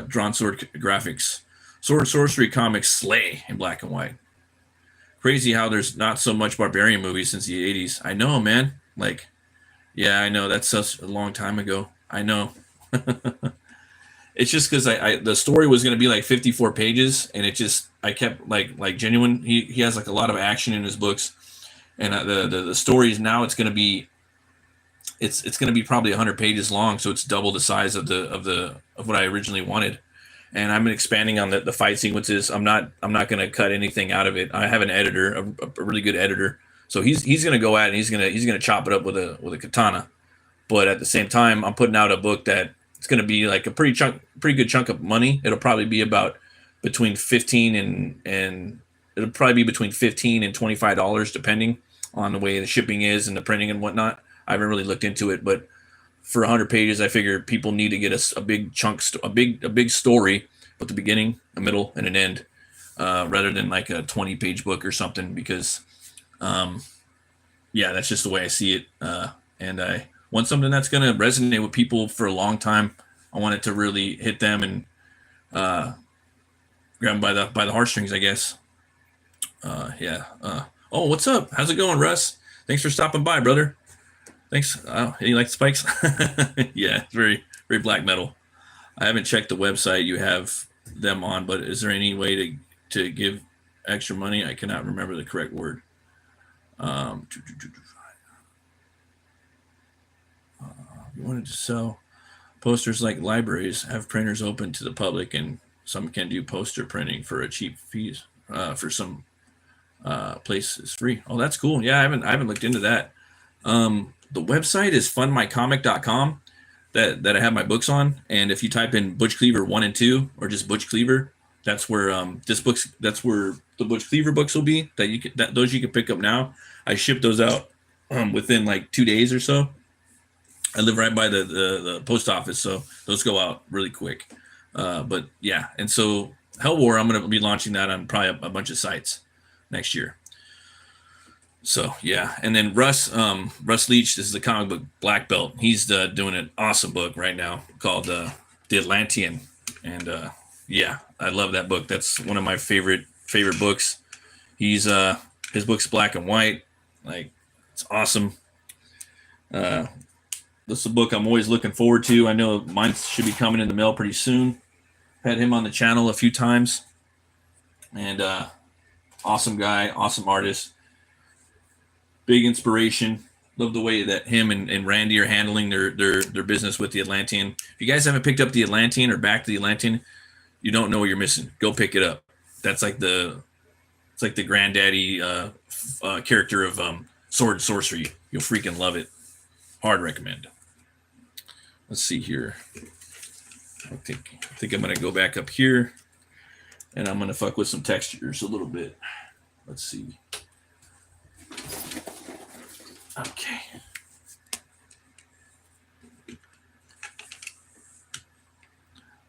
A: Drawn sword graphics. Sword and sorcery comics slay in black and white. Crazy how there's not so much barbarian movies since the 80s. I know, man. Like, yeah, I know. That's such a long time ago. I know. It's just because I the story was going to be like 54 pages, and I kept like Genuine. He has like a lot of action in his books, and the stories now it's going to be probably 100 pages long, so it's double the size of what I originally wanted. And I'm expanding on the fight sequences. I'm not going to cut anything out of it. I have an editor, a really good editor, so he's going to go at it. And he's going to chop it up with a katana. But at the same time, I'm putting out a book that it's going to be like a pretty good chunk of money. It'll probably be about between 15 and it'll probably be between $15 and $25 depending on the way the shipping is and the printing and whatnot. I haven't really looked into it, but for 100 pages, I figure people need to get a big chunk, a big story with the beginning, a middle, and an end, rather than like a 20-page book or something. Because, yeah, that's just the way I see it, and I want something that's going to resonate with people for a long time. I want it to really hit them and grab him by the heartstrings, I guess. Yeah. Oh, what's up? How's it going, Russ? Thanks for stopping by, brother. Thanks. You like spikes? Yeah, it's very very black metal. I haven't checked the website you have them on, but is there any way to give extra money? I cannot remember the correct word. You wanted to sell posters like libraries have printers open to the public, and some can do poster printing for a cheap fees. For some places free. Oh, that's cool. Yeah, I haven't looked into that. The website is fundmycomic.com that I have my books on, and if you type in Butch Cleaver 1 and 2 or just Butch Cleaver, that's where that's where the Butch Cleaver books will be. Those you can pick up now. I ship those out within like 2 days or so. I live right by the post office, so those go out really quick. But yeah, and so Helwär, I'm going to be launching that on probably a bunch of sites next year. So yeah, and then Russ Leach, this is a comic book black belt. He's doing an awesome book right now called The Atlantean, and yeah, I love that book. That's one of my favorite books. He's his book's black and white, like it's awesome. This is a book I'm always looking forward to. I know mine should be coming in the mail pretty soon. Had him on the channel a few times, and awesome guy, awesome artist, big inspiration. Love the way that him and Randy are handling their business with the Atlantean. If you guys haven't picked up the Atlantean or back to the Atlantean, you don't know what you're missing. Go pick it up. That's like the granddaddy character of sword and sorcery. You'll freaking love it. Hard recommend. Let's see here. I think I'm gonna go back up here, and I'm gonna fuck with some textures a little bit. Let's see. Okay.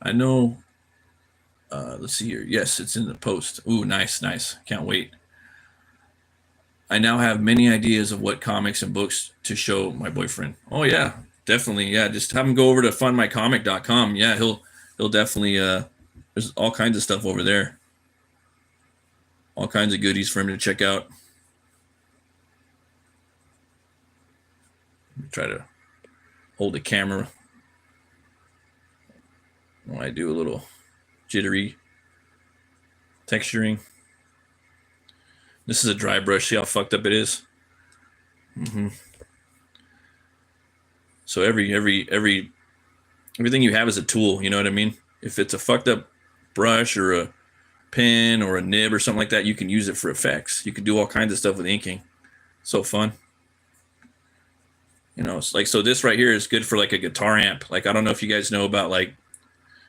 A: I know. Let's see here. Yes, it's in the post. Ooh, nice. Can't wait. I now have many ideas of what comics and books to show my boyfriend. Oh yeah, definitely. Yeah, just have him go over to fundmycomic.com. Yeah, he'll definitely. There's all kinds of stuff over there. All kinds of goodies for him to check out. Try to hold the camera when I do a little jittery texturing. This is a dry brush. See how fucked up it is? Mm-hmm. So everything you have is a tool. You know what I mean? If it's a fucked up brush or a pen or a nib or something like that, you can use it for effects. You can do all kinds of stuff with inking. So fun. You know, it's like, so this right here is good for like a guitar amp. Like, I don't know if you guys know about like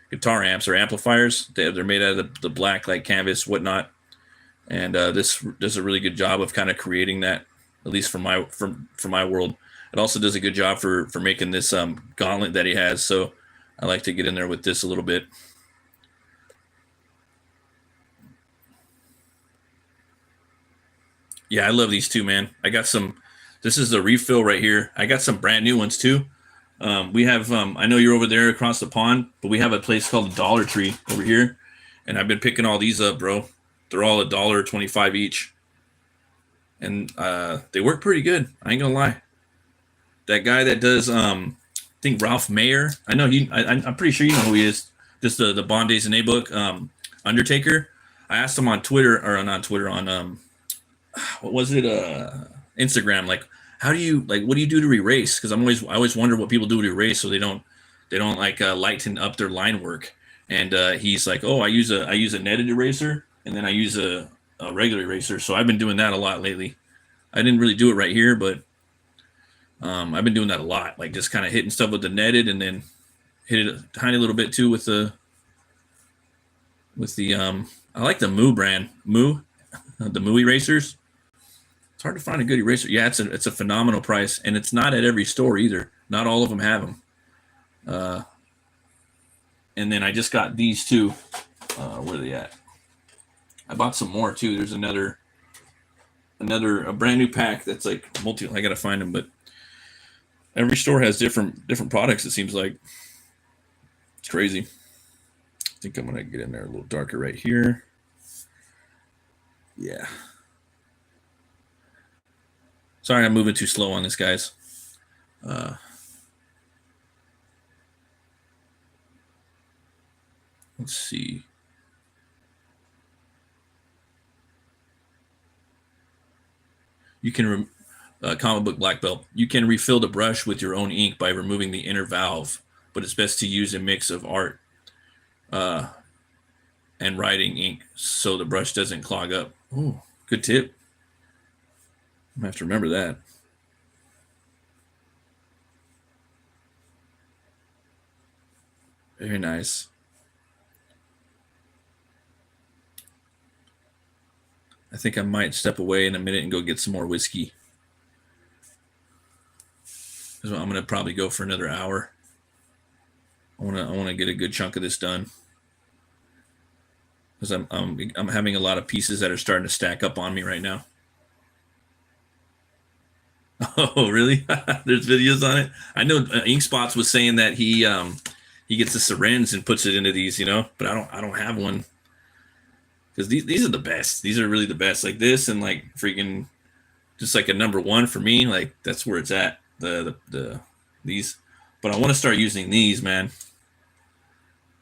A: guitar amps or amplifiers. They're made out of the black like canvas, whatnot. And this does a really good job of kind of creating that, at least for my world. It also does a good job for making this gauntlet that he has. So I like to get in there with this a little bit. Yeah, I love these too, man. I got some. This is the refill right here. I got some brand new ones too. We have. I know you're over there across the pond, but we have a place called the Dollar Tree over here, and I've been picking all these up, bro. They're all $1.25 each, and they work pretty good. I ain't gonna lie. That guy that does, I think Ralph Mayer. I know he. I'm pretty sure you know who he is. Just the Bond Days and A book, Undertaker. I asked him on Twitter or not Twitter on what was it? Instagram. Like, how do you what do you do to erase? Because I always wonder what people do to erase so they don't like lighten up their line work. And he's like, oh, I use a netted eraser, and then I use a regular eraser. So I've been doing that a lot lately. I didn't really do it right here, but I've been doing that a lot. Like just kind of hitting stuff with the netted, and then hit it a tiny little bit too with the I like the Moo brand, the Moo erasers. It's hard to find a good eraser. Yeah, it's a phenomenal price, and it's not at every store either. Not all of them have them. And then I just got these two. Where are they at? I bought some more too. There's a brand new pack that's like multi. I gotta find them, but every store has different products. It seems like it's crazy. think I'm going to get in there a little darker right here. Yeah. Sorry, I'm moving too slow on this, guys. Let's see. You can, comic book black belt. You can refill the brush with your own ink by removing the inner valve, but it's best to use a mix of art and writing ink so the brush doesn't clog up. Oh, good tip. I'm gonna have to remember that. Very nice. I think I might step away in a minute and go get some more whiskey. I'm going to probably go for another hour. I want to get a good chunk of this done because I'm having a lot of pieces that are starting to stack up on me right now. Oh, really? There's videos on it. I know Inkspots was saying that he gets a syringe and puts it into these, but I don't have one because these are the best. These are really the best. Like this and like freaking just like a number one for me. Like that's where it's at. These, but I want to start using these, man.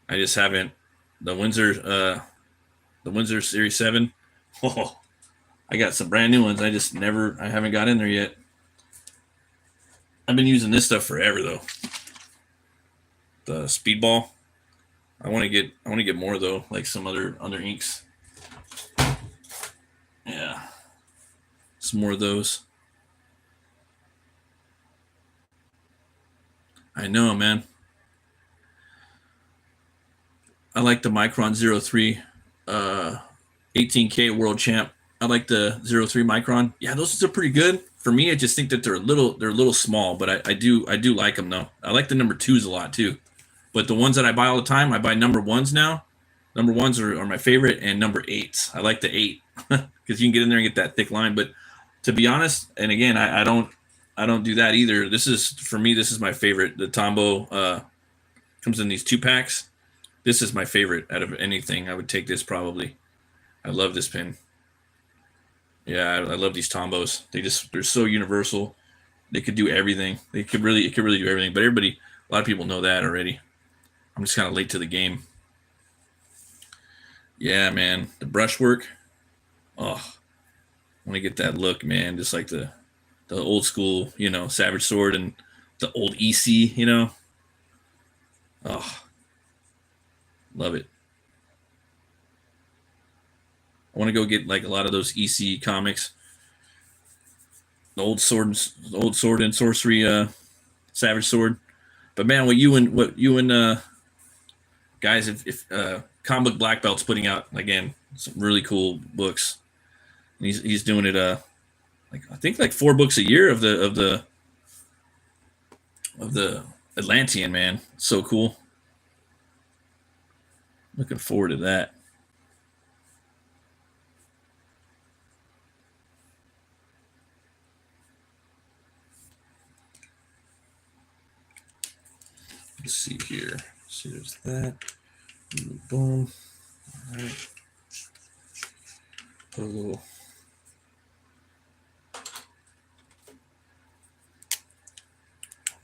A: I just haven't. The Windsor Series 7. Oh, I got some brand new ones. I haven't got in there yet. I've been using this stuff forever though. The Speedball. I want to get more though, like some other inks. Yeah. Some more of those. I know, man. I like the Micron 03 18K World Champ. I like the 03 Micron. Yeah, those are pretty good. For me, I just think that they're a little small, but I do like them though. I like the number 2s a lot too. But the ones that I buy all the time, I buy number 1s now. Number 1s are my favorite, and number 8s. I like the 8 because you can get in there and get that thick line. But to be honest, and again, I don't do that either. This is my favorite. The Tombow comes in these 2-packs. This is my favorite out of anything. I would take this probably. I love this pen. Yeah, I love these Tombows. They're so universal. They could do everything. It could really do everything. But a lot of people know that already. I'm just kind of late to the game. Yeah, man, the brushwork. Oh, I want to get that look, man. Just like the old school, Savage Sword and the old EC, Oh, love it. I want to go get like a lot of those EC comics, the old sword and sorcery, Savage Sword. But man, what you and guys, if Comic Book Black Belt's putting out again some really cool books, and he's doing it I think 4 books a year of the Atlantean, man. So cool. Looking forward to that. Let's see here. See, there's that. Boom. All right. Put a little.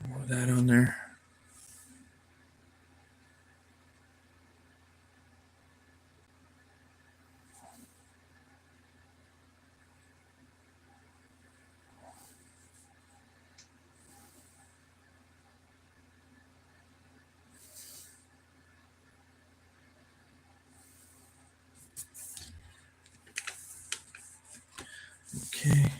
A: More of that on there. Okay.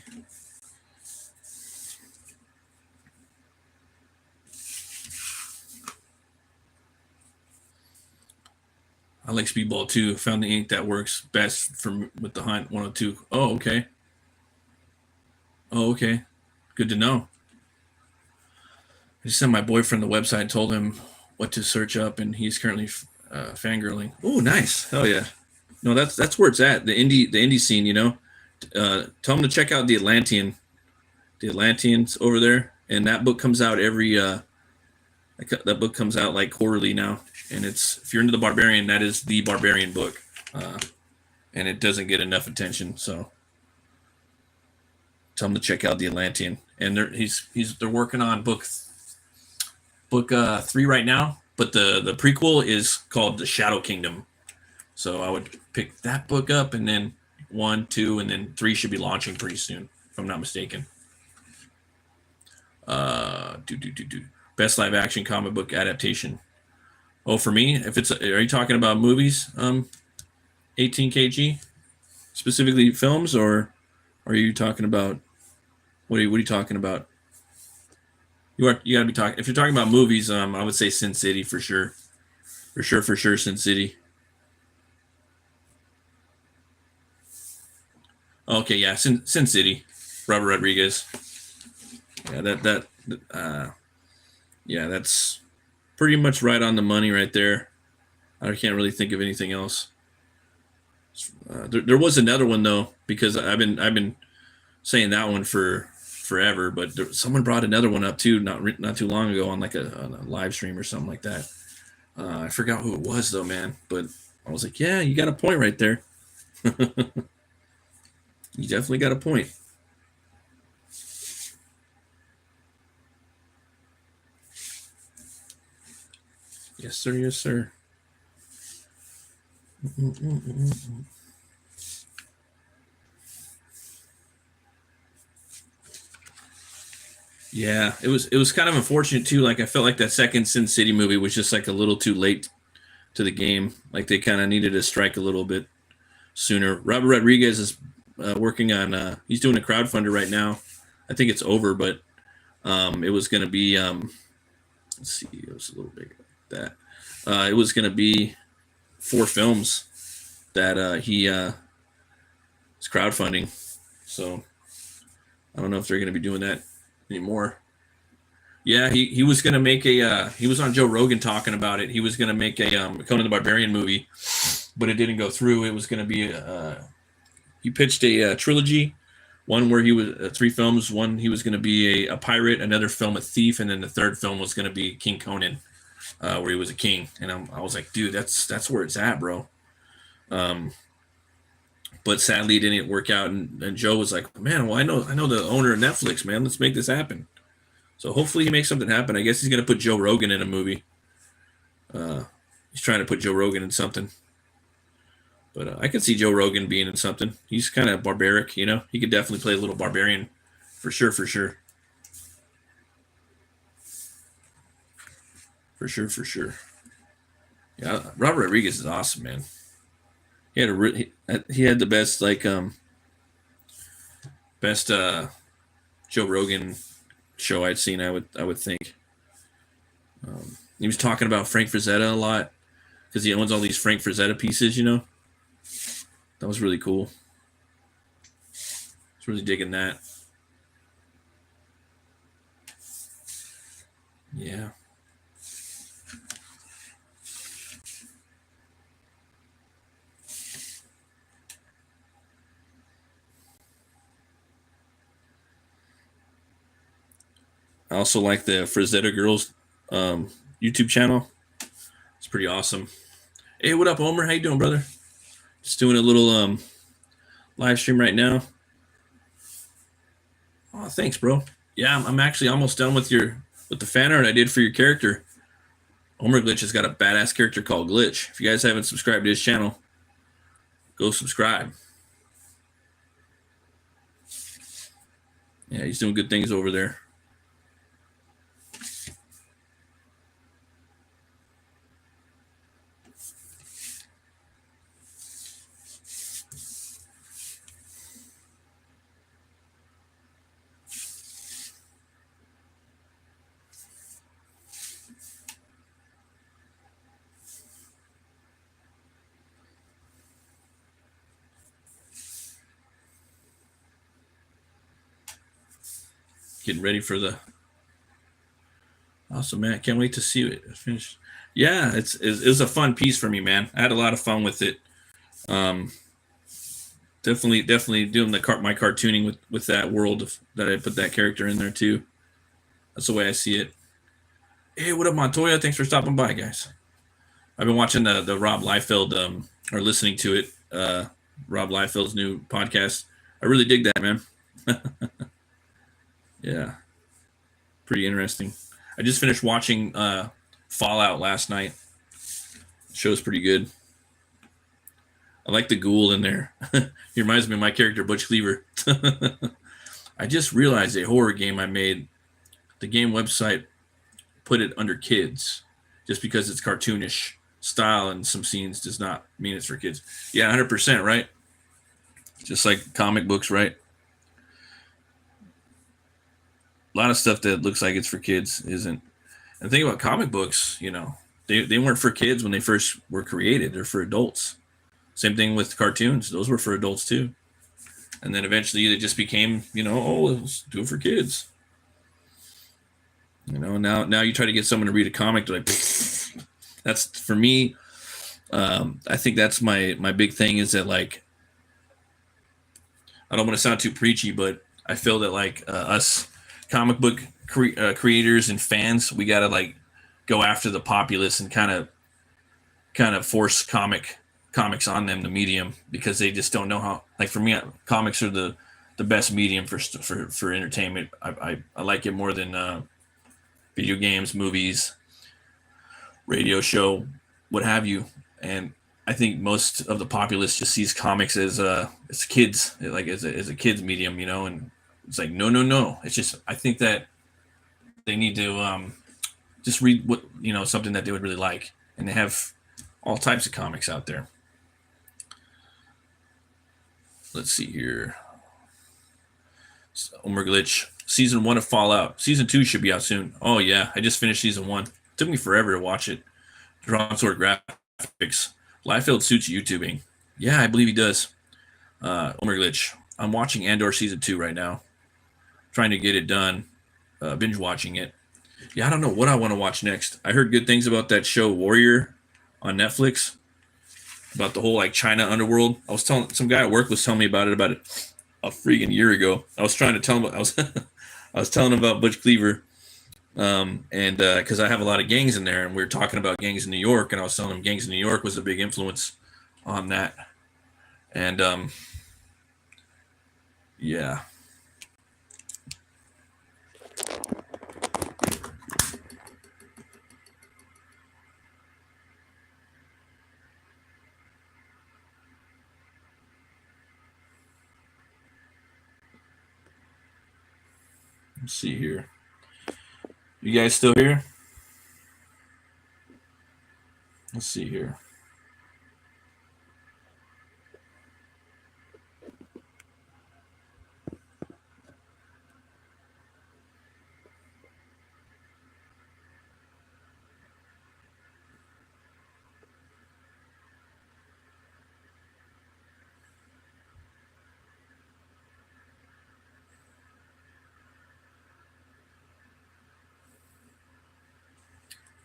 A: I like Speedball too. Found the ink that works best with the Hunt 102. Oh, okay. Oh, okay. Good to know. I just sent my boyfriend the website and told him what to search up, and he's currently fangirling. Oh, nice. Hell yeah. No, that's where it's at. The indie scene, tell him to check out the Atlanteans over there, and that book comes out every that book comes out like quarterly now. and it's, if you're into the Barbarian, that is the Barbarian book, and it doesn't get enough attention. So tell him to check out the Atlantean, and they're working on book 3 right now, but the prequel is called The Shadow Kingdom. So I would pick that book up, and then 1, 2, and then 3 should be launching pretty soon, if I'm not mistaken. Best live action comic book adaptation. Oh, for me, if it's, are you talking about movies? 18 kg, specifically films, or are you talking about, what are you talking about? You gotta be talking, if you're talking about movies, I would say Sin City for sure. For sure, Sin City. Okay, yeah, Sin City, Robert Rodriguez. Yeah, yeah, that's pretty much right on the money right there. I can't really think of anything else. There was another one though, because I've been saying that one for forever, but someone brought another one up too, not too long ago, on like on a live stream or something like that. I forgot who it was though, man, but I was like, yeah, you got a point right there. You definitely got a point. Yes, sir. Yes, sir. Yeah, it was kind of unfortunate too. Like, I felt like that second Sin City movie was just like a little too late to the game. Like, they kind of needed to strike a little bit sooner. Robert Rodriguez is working on. He's doing a crowdfunder right now. I think it's over, but it was going to be. Let's see, it was a little bigger than that. It was going to be 4 films that he is crowdfunding. So I don't know if they're going to be doing that anymore. Yeah, he was going to make a. He was on Joe Rogan talking about it. He was going to make a Conan the Barbarian movie, but it didn't go through. It was going to be he pitched a trilogy, one where he was 3 films. One, he was going to be a pirate, another film a thief, and then the third film was going to be King Conan, where he was a king. And I was like, dude, that's where it's at, bro. But sadly, it didn't work out. And Joe was like, man, well, I know the owner of Netflix, man. Let's make this happen. So hopefully he makes something happen. I guess he's going to put Joe Rogan in a movie. He's trying to put Joe Rogan in something. But I could see Joe Rogan being in something. He's kind of barbaric, you know. He could definitely play a little barbarian, for sure. For sure. Yeah, Robert Rodriguez is awesome, man. He had the best best Joe Rogan show I'd seen. I would think. He was talking about Frank Frazetta a lot because he owns all these Frank Frazetta pieces, you know. That was really cool. I was really digging that. Yeah. I also like the Frazetta Girls YouTube channel. It's pretty awesome. Hey, what up, Homer? How you doing, brother? Just doing a little live stream right now. Oh, thanks, bro. Yeah, I'm actually almost done with the fan art I did for your character. Homer Glitch has got a badass character called Glitch. If you guys haven't subscribed to his channel, go subscribe. Yeah, he's doing good things over there. Getting ready for the awesome, man. Can't wait to see it finished. Yeah, it was a fun piece for me, man. I had a lot of fun with it. Definitely doing my cartooning with that world that I put that character in there too. That's the way I see it. Hey, what up, Montoya? Thanks for stopping by, guys. I've been watching the Rob Liefeld or listening to it. Rob Liefeld's new podcast. I really dig that, man. Yeah, pretty interesting. I just finished watching Fallout last night. Show's pretty good. I like the ghoul in there. He reminds me of my character Butch Cleaver. I just realized a horror game I made. The game website put it under kids just because it's cartoonish style and some scenes does not mean it's for kids. Yeah, 100%, right? Just like comic books, right? A lot of stuff that looks like it's for kids isn't. And the thing about comic books, they weren't for kids when they first were created. They're for adults. Same thing with cartoons. Those were for adults too. And then eventually they just became, let's do it for kids. Now you try to get someone to read a comic, they're like, that's for me. I think that's my big thing is that, like, I don't want to sound too preachy, but I feel that like us comic book creators and fans, we got to like go after the populace and kind of force comics on them, the medium, because they just don't know how. Like for me, comics are the best medium for entertainment. I like it more than video games, movies, radio show, what have you. And I think most of the populace just sees comics as kids, like as a kids medium, and it's like no. It's just I think that they need to just read what something that they would really like, and they have all types of comics out there. Let's see here. Omer Glitch. Season 1 of Fallout. Season 2 should be out soon. Oh, yeah. I just finished Season 1. It took me forever to watch it. Drawn sword graphics. Liefeld suits YouTubing. Yeah, I believe he does. Omer Glitch. I'm watching Andor Season 2 right now. Trying to get it done. Binge watching it. Yeah, I don't know what I want to watch next. I heard good things about that show Warrior on Netflix. About the whole like China underworld. I was telling some guy at work was telling me about it a freaking year ago. I was trying to tell him I was telling him about Butch Cleaver, and because I have a lot of gangs in there, and we were talking about gangs in New York, and I was telling him gangs in New York was a big influence on that, and yeah. Let's see here. You guys still here? Let's see here.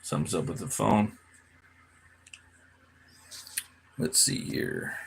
A: Something's up with the phone. Let's see here.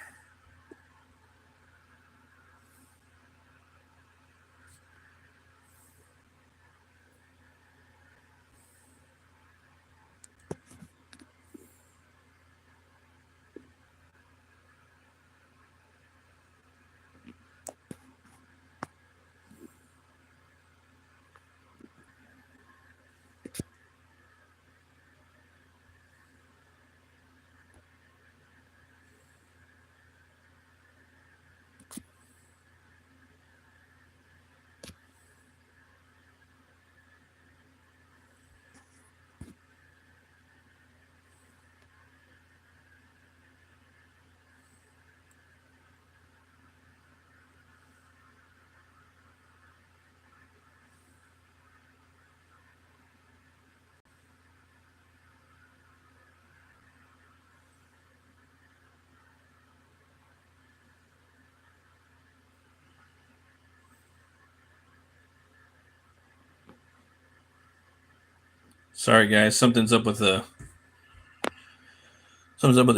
A: Sorry, guys. Something's up with the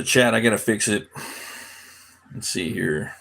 A: chat. I gotta fix it. Let's see here.